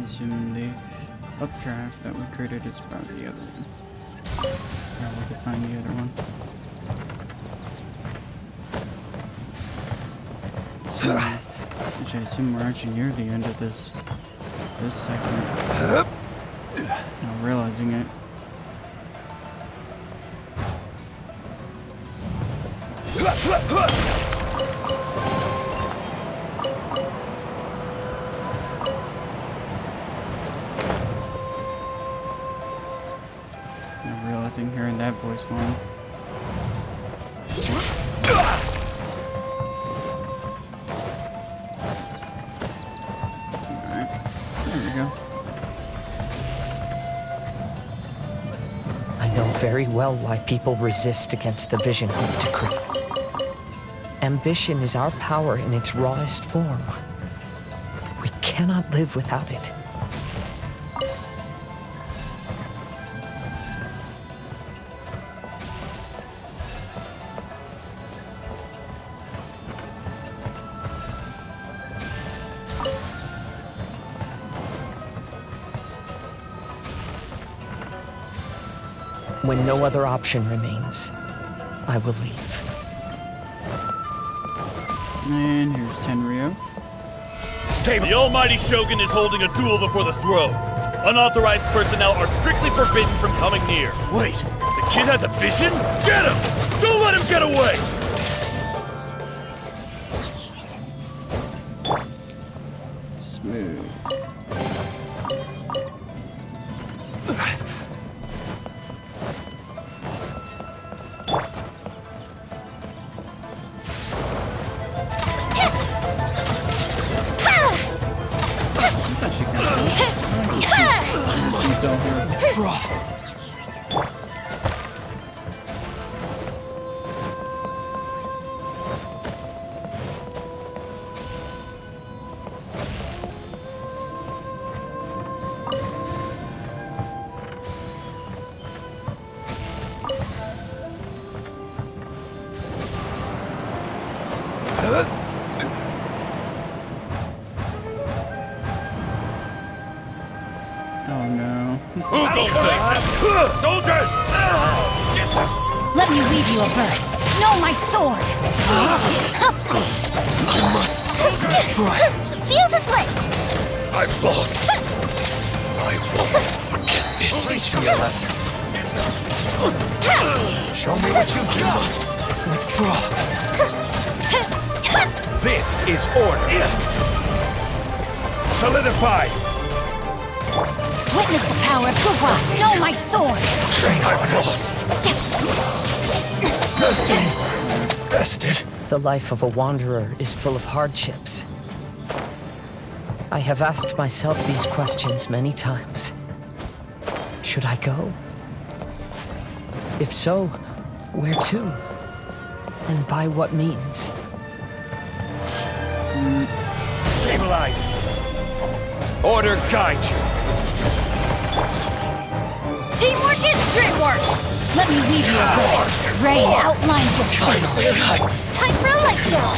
Assuming the updraft that we created is probably the other one. Yeah, we could find the other one. Which I assume we're actually near the end of this segment. Not realizing it. Not realizing hearing that voice line. I know very well why people resist against the Vision Hunt Decree. Ambition is our power in its rawest form. We cannot live without it. When no other option remains, I will leave. And here's Tenryo. The almighty Shogun is holding a duel before the throne. Unauthorized personnel are strictly forbidden from coming near. Wait, the kid has a vision? Get him! Don't let him get away! Smooth. Soldiers! Let me weave you a verse. No, my sword! I must try. The fuse is lit! I've lost. I won't forget this. Teach me a lesson. Show me what you've got. Withdraw. This is order. Solidify. Witness the power of Gugwa. No, my sword! I've lost. Bested. The life of a wanderer is full of hardships. I have asked myself these questions many times. Should I go? If so, where to? And by what means? Stabilize. Order guide you. Teamwork is dreamwork! Let me weave you a verse. Rain outlines your fate. Time for a light show!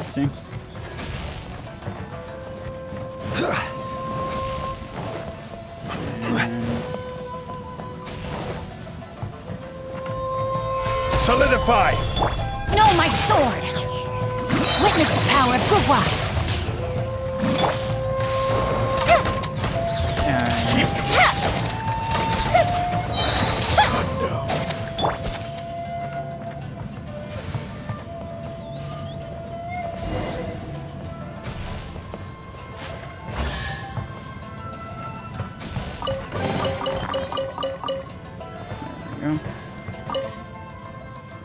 Interesting. Solidify. No, my sword! Witness the power of Gugwa.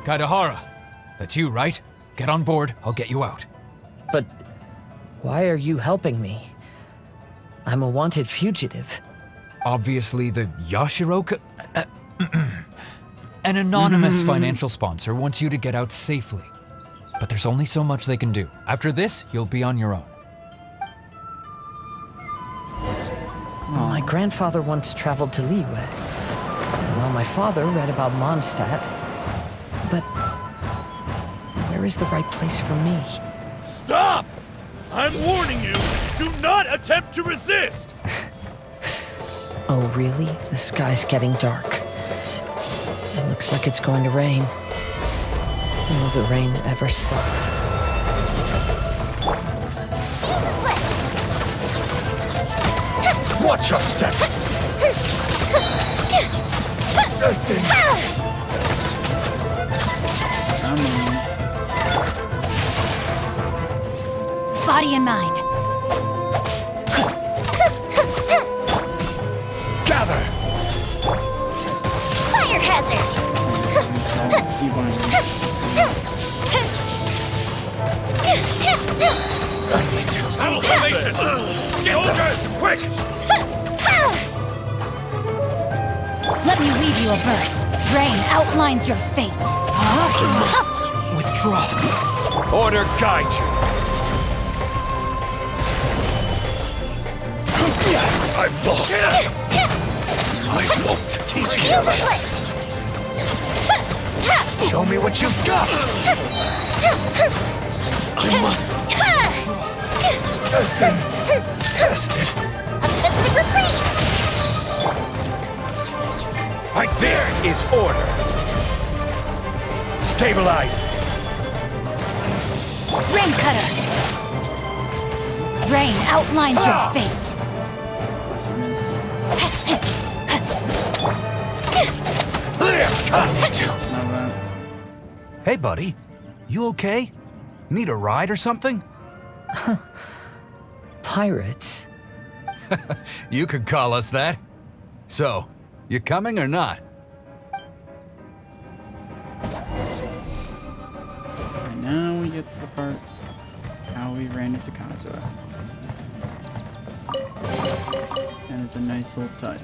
Kaidahara, that's you, right? Get on board, I'll get you out. But why are you helping me? I'm a wanted fugitive. Obviously the Yashiro... An anonymous financial sponsor wants you to get out safely. But there's only so much they can do. After this, you'll be on your own. My grandfather once traveled to Liyue, while my father read about Mondstadt. But where is the right place for me? Stop! I'm warning you, do not attempt to resist! Oh, really? The sky's getting dark. It looks like it's going to rain. Will the rain ever stop? Watch your step. Body and mind. Gather. Fire hazard! Battle formation! Soldiers, quick! Let me weave you a verse. Rain outlines your fate. Withdraw. Order guide you. I've lost. I won't teach you this. Show me what you've got. I must. I've been tested. This is order. Stabilize. Rain cutter. Rain outlines your fate. Hey, buddy. You okay? Need a ride or something? Pirates? You could call us that. So, you coming or not? And now we get to the part how we ran into Kazuha. And it's a nice little touch.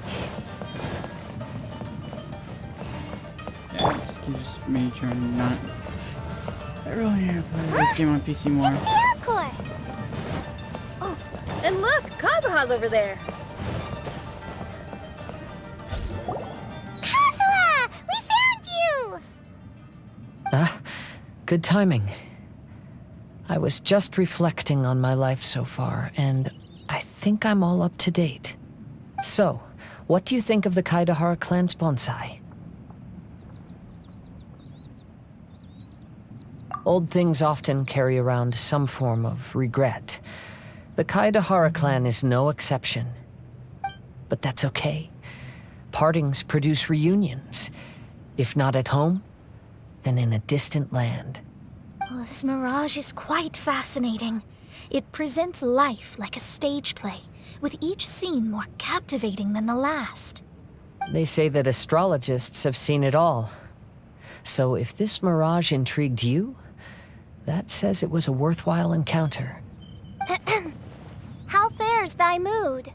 Yeah, excuse me trying to not... I really need to play this game on PC more. Oh, and look, Kazuha's over there. Kazuha! We found you! Good timing. I was just reflecting on my life so far, and I think I'm all up to date. So, what do you think of the Kaidahara clan's bonsai? Old things often carry around some form of regret. The Kaidahara clan is no exception. But that's okay. Partings produce reunions. If not at home, then in a distant land. Oh, this mirage is quite fascinating. It presents life like a stage play, with each scene more captivating than the last. They say that astrologists have seen it all. So if this mirage intrigued you, that says it was a worthwhile encounter. How fares thy mood?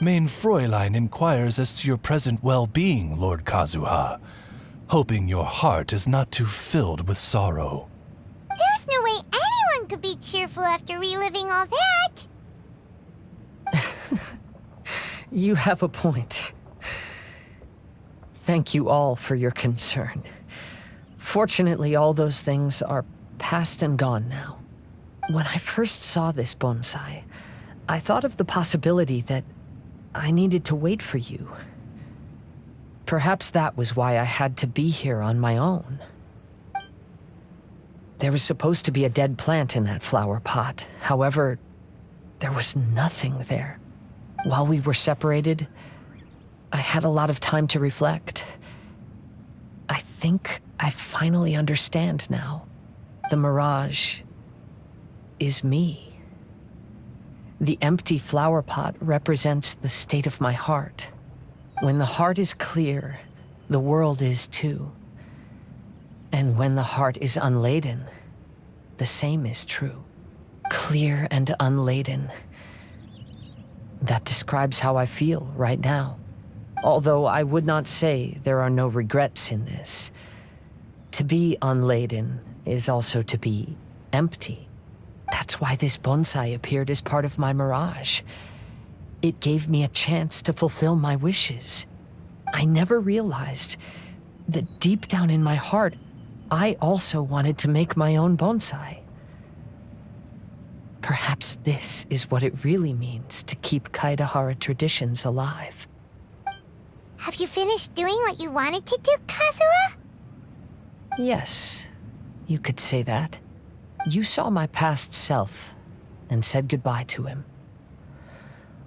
Main Fräulein inquires as to your present well-being, Lord Kazuha, hoping your heart is not too filled with sorrow. There's no way anyone could be cheerful after reliving all that. You have a point. Thank you all for your concern. Fortunately, all those things are past and gone now. When I first saw this bonsai, I thought of the possibility that I needed to wait for you. Perhaps that was why I had to be here on my own. There was supposed to be a dead plant in that flower pot. However, there was nothing there. While we were separated, I had a lot of time to reflect. I think I finally understand now. The mirage is me. The empty flower pot represents the state of my heart. When the heart is clear, the world is too. And when the heart is unladen, the same is true. Clear and unladen. That describes how I feel right now. Although I would not say there are no regrets in this. To be unladen is also to be empty. That's why this bonsai appeared as part of my mirage. It gave me a chance to fulfill my wishes. I never realized that deep down in my heart, I also wanted to make my own bonsai. Perhaps this is what it really means to keep Kaidahara traditions alive. Have you finished doing what you wanted to do, Kazuha? Yes, you could say that. You saw my past self and said goodbye to him.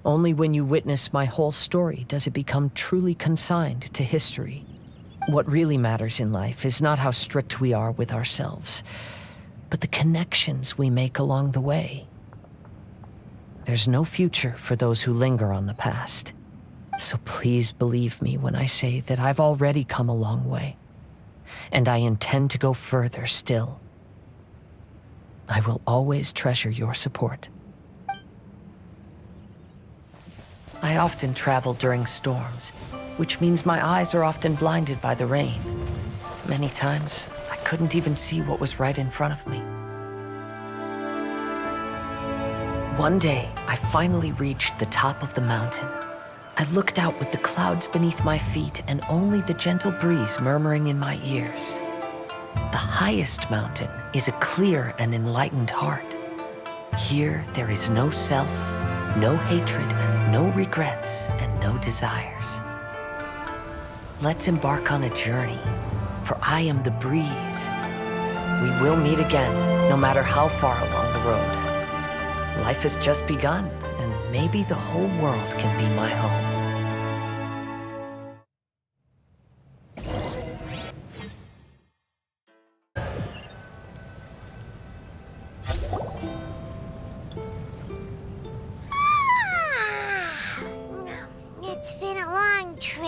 Only when you witness my whole story does it become truly consigned to history. What really matters in life is not how strict we are with ourselves, but the connections we make along the way. There's no future for those who linger on the past. So please believe me when I say that I've already come a long way, and I intend to go further still. I will always treasure your support. I often travel during storms, which means my eyes are often blinded by the rain. Many times, I couldn't even see what was right in front of me. One day, I finally reached the top of the mountain. I looked out with the clouds beneath my feet and only the gentle breeze murmuring in my ears. The highest mountain is a clear and enlightened heart. Here, there is no self, no hatred, no regrets, and no desires. Let's embark on a journey, for I am the breeze. We will meet again, no matter how far along the road. Life has just begun, and maybe the whole world can be my home.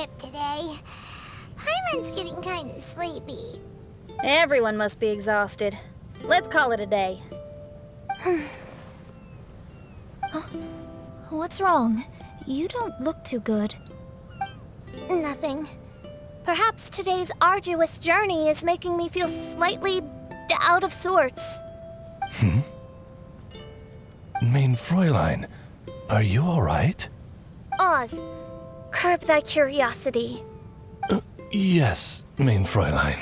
trip today. Paimon's getting kind of sleepy. Everyone must be exhausted. Let's call it a day. What's wrong? You don't look too good. Nothing. Perhaps today's arduous journey is making me feel slightly out of sorts. Main Fräulein, are you all right? Oz, curb thy curiosity. Yes, Main Fräulein.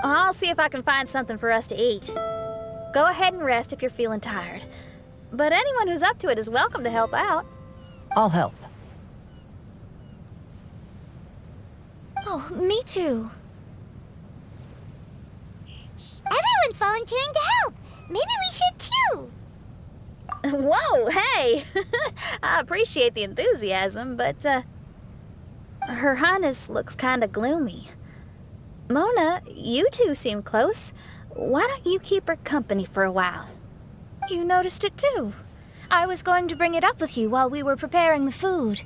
I'll see if I can find something for us to eat. Go ahead and rest if you're feeling tired. But anyone who's up to it is welcome to help out. I'll help. Oh, me too. Everyone's volunteering to help. Maybe we should too. Whoa, hey! I appreciate the enthusiasm, but, Her Highness looks kinda gloomy. Mona, you two seem close. Why don't you keep her company for a while? You noticed it too. I was going to bring it up with you while we were preparing the food.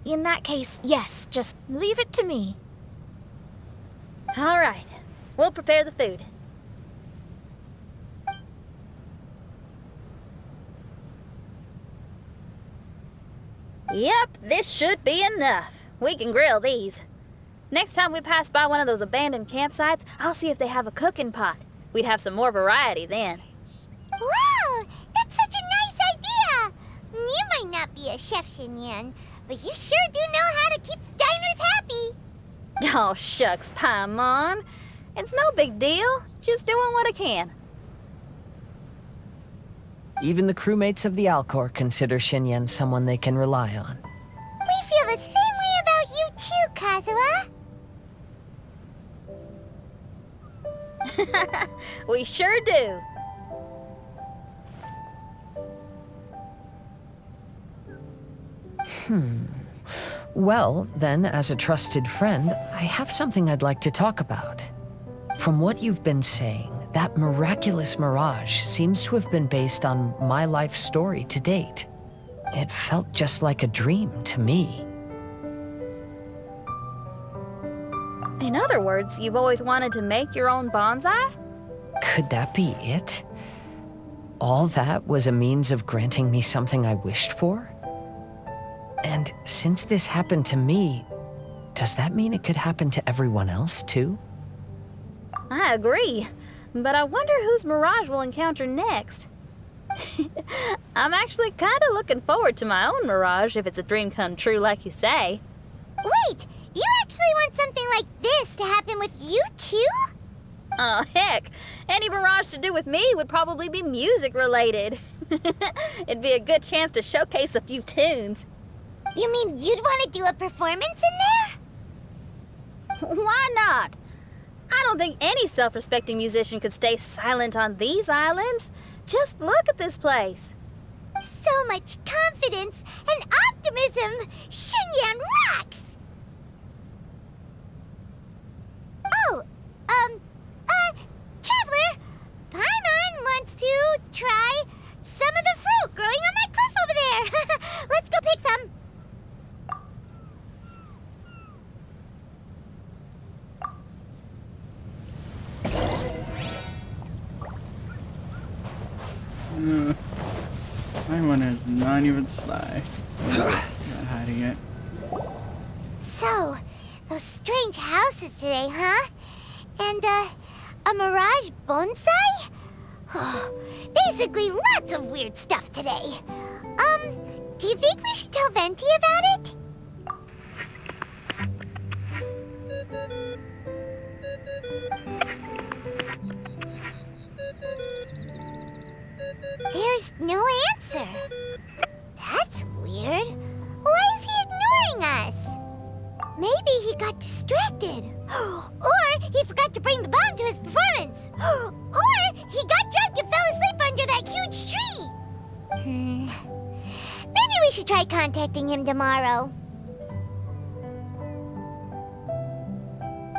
In that case, yes, just leave it to me. All right, we'll prepare the food. Yep, this should be enough. We can grill these. Next time we pass by one of those abandoned campsites, I'll see if they have a cooking pot. We'd have some more variety then. Wow, that's such a nice idea. You might not be a chef, Xinyan, but you sure do know how to keep the diners happy. Oh, shucks, Paimon. It's no big deal. Just doing what I can. Even the crewmates of the Alcor consider Xinyan someone they can rely on. We feel the same way about you too, Kazuha. We sure do. Well, then, as a trusted friend, I have something I'd like to talk about. From what you've been saying, that miraculous mirage seems to have been based on my life story to date. It felt just like a dream to me. In other words, you've always wanted to make your own bonsai? Could that be it? All that was a means of granting me something I wished for? And since this happened to me, does that mean it could happen to everyone else too? I agree, but I wonder whose mirage we'll encounter next. I'm actually kind of looking forward to my own mirage if it's a dream come true like you say. Wait, you actually want something like this to happen with you too? Oh, heck. Any mirage to do with me would probably be music related. It'd be a good chance to showcase a few tunes. You mean you'd want to do a performance in there? Why not? I don't think any self-respecting musician could stay silent on these islands. Just look at this place. So much confidence and optimism. Xinyan rocks! Oh, Traveler, Paimon wants to try some of the fruit growing on that cliff over there. Let's go pick some. My one is not even sly. Not hiding it. So, those strange houses today, huh? And, a mirage bonsai? Basically, lots of weird stuff today. Do you think we should tell Venti about it? There's no answer. That's weird. Why is he ignoring us? Maybe he got distracted. Or he forgot to bring the bomb to his performance. Or he got drunk and fell asleep under that huge tree. Maybe we should try contacting him tomorrow.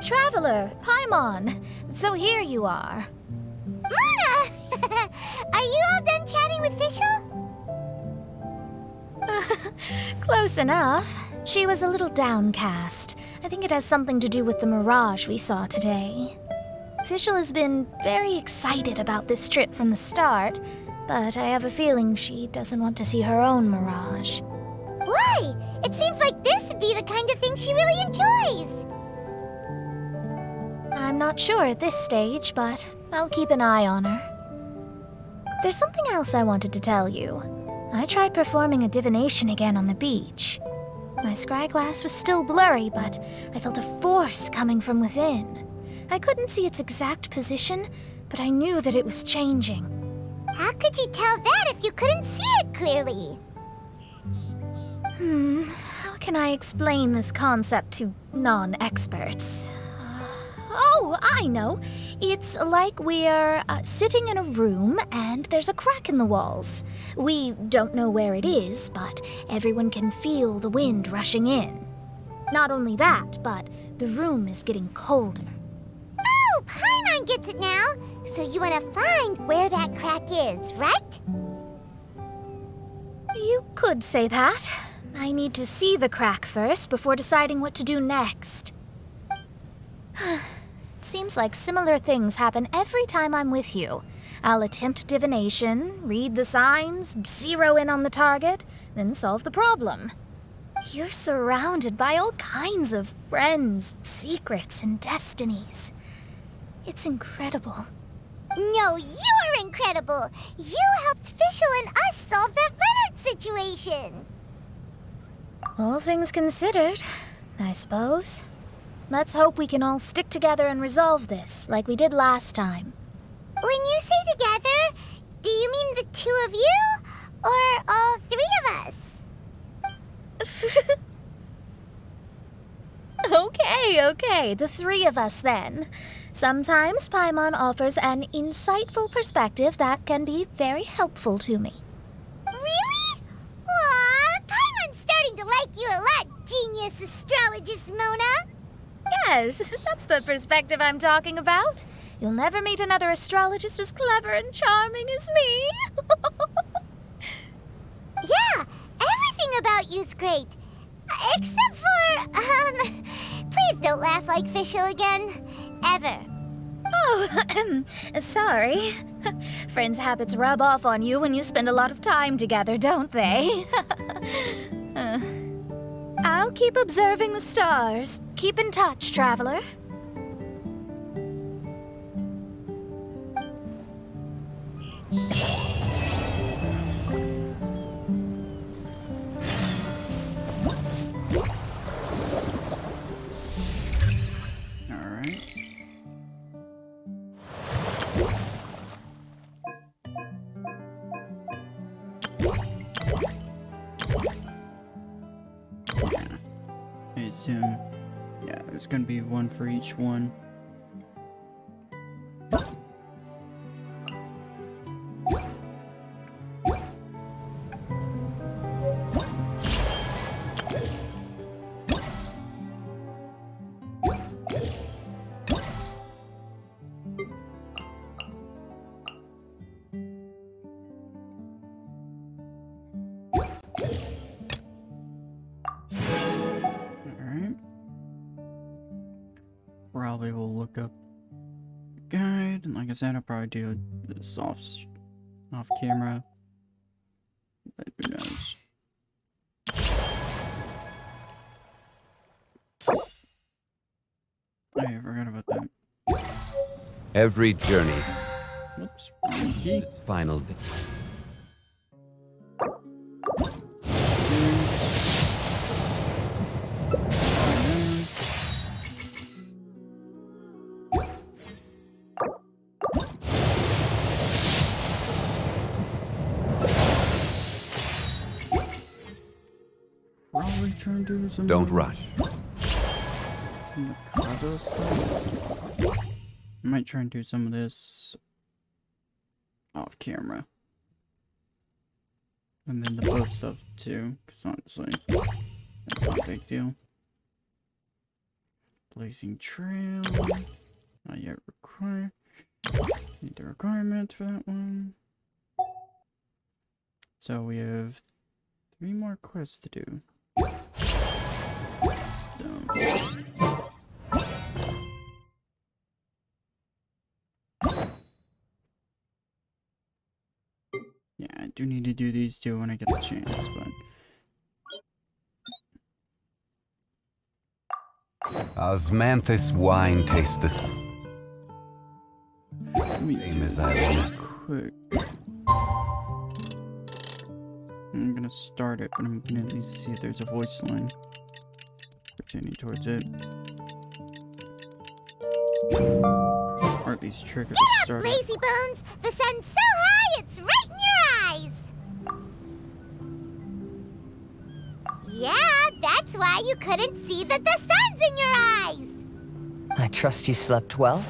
Traveler, Paimon. So here you are. Mona! Are you all done chatting with Fischl? Close enough. She was a little downcast. I think it has something to do with the mirage we saw today. Fischl has been very excited about this trip from the start, but I have a feeling she doesn't want to see her own mirage. Why? It seems like this would be the kind of thing she really enjoys. I'm not sure at this stage, but I'll keep an eye on her. There's something else I wanted to tell you. I tried performing a divination again on the beach. My scryglass was still blurry, but I felt a force coming from within. I couldn't see its exact position, but I knew that it was changing. How could you tell that if you couldn't see it clearly? How can I explain this concept to non-experts? Oh, I know. It's like we're sitting in a room and there's a crack in the walls. We don't know where it is, but everyone can feel the wind rushing in. Not only that, but the room is getting colder. Oh, Paimon gets it now. So you want to find where that crack is, right? You could say that. I need to see the crack first before deciding what to do next. Seems like similar things happen every time I'm with you. I'll attempt divination, read the signs, zero in on the target, then solve the problem. You're surrounded by all kinds of friends, secrets, and destinies. It's incredible. No, you're incredible! You helped Fischl and us solve that Leonard situation! All things considered, I suppose. Let's hope we can all stick together and resolve this, like we did last time. When you say together, do you mean the two of you? Or all three of us? Okay, the three of us then. Sometimes Paimon offers an insightful perspective that can be very helpful to me. Really? Aw, Paimon's starting to like you a lot, genius astrologist Mona. Yes, that's the perspective I'm talking about. You'll never meet another astrologist as clever and charming as me. Yeah, everything about you's great. Except for, please don't laugh like Fischl again. Ever. Oh, sorry. Friends' habits rub off on you when you spend a lot of time together, don't they? I'll keep observing the stars. Keep in touch, traveler. Alright. I assume, yeah, there's gonna be one for each one. Probably will look up the guide, and like I said, I'll probably do this off camera, but who knows. Oh yeah, I forgot about that. Every journey. Whoops, wrong key. Its final day. Probably try and do some. Don't rush. Some Mikado stuff. I might try and do some of this off camera. And then the boat stuff too, because honestly, that's not a big deal. Blazing trail. Not yet required. Need the requirements for that one. So we have 3 more quests to do. Yeah, I do need to do these two when I get the chance, but... Osmanthus wine tastes the same as I want. Quick. I'm gonna start it, but I'm gonna at least see if there's a voice line pertaining towards it. Or at least trigger the start. Lazy Bones! The sun's so high, it's right in your eyes! Yeah, that's why you couldn't see that the sun's in your eyes! I trust you slept well?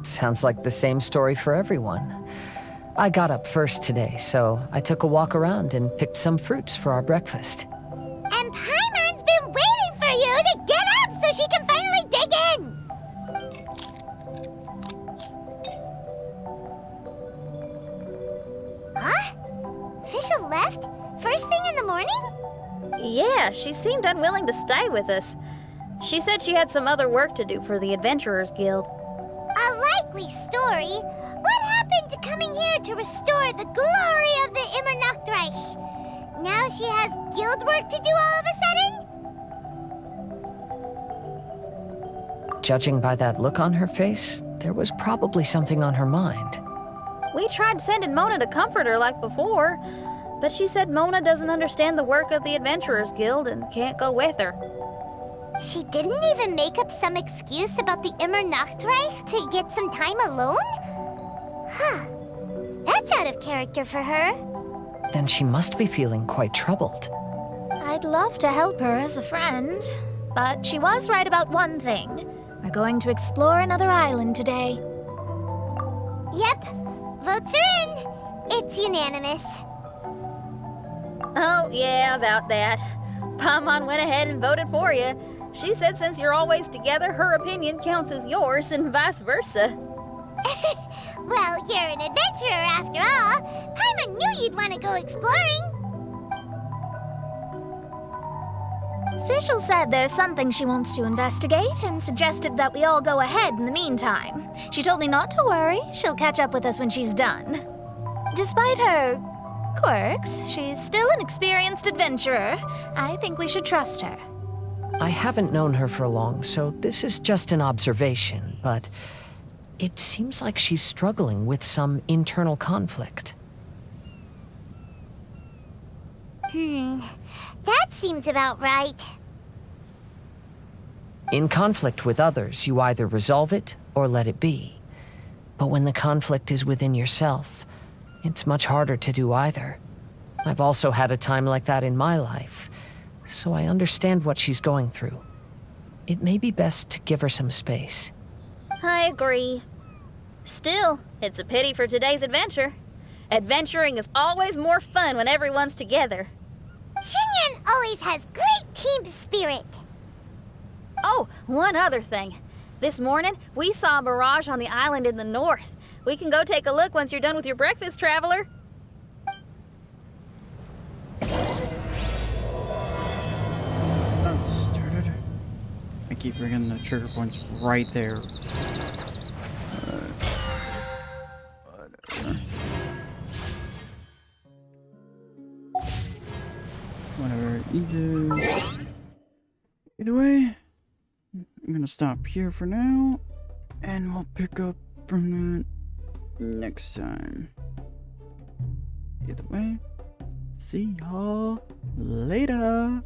Sounds like the same story for everyone. I got up first today, so I took a walk around and picked some fruits for our breakfast. And Paimon's been waiting for you to get up so she can finally dig in! Huh? Fischl left? First thing in the morning? Yeah, she seemed unwilling to stay with us. She said she had some other work to do for the Adventurers Guild. A likely story. What happened to coming here to restore the glory of the Immernachtreich? Now she has guild work to do all of a sudden? Judging by that look on her face, there was probably something on her mind. We tried sending Mona to comfort her like before, but she said Mona doesn't understand the work of the Adventurers Guild and can't go with her. She didn't even make up some excuse about the Immernachtreich to get some time alone? Huh. That's out of character for her. Then she must be feeling quite troubled. I'd love to help her as a friend, but she was right about one thing. We're going to explore another island today. Yep. Votes are in. It's unanimous. Oh, yeah, about that. Paimon went ahead and voted for you. She said since you're always together, her opinion counts as yours and vice versa. Well, you're an adventurer after all. Paimon knew you'd want to go exploring. Fischl said there's something she wants to investigate and suggested that we all go ahead in the meantime. She told me not to worry. She'll catch up with us when she's done. Despite her quirks, she's still an experienced adventurer. I think we should trust her. I haven't known her for long, so this is just an observation, but it seems like she's struggling with some internal conflict. That seems about right. In conflict with others, you either resolve it or let it be. But when the conflict is within yourself, it's much harder to do either. I've also had a time like that in my life, so I understand what she's going through. It may be best to give her some space. I agree. Still, it's a pity for today's adventure. Adventuring is always more fun when everyone's together. Xinyan always has great team spirit. Oh, one other thing. This morning, we saw a mirage on the island in the north. We can go take a look once you're done with your breakfast, traveler. Started. I keep forgetting the trigger point's right there. Whatever you do. Either way, I'm gonna stop here for now, and we'll pick up from that next time. Either way, see y'all later.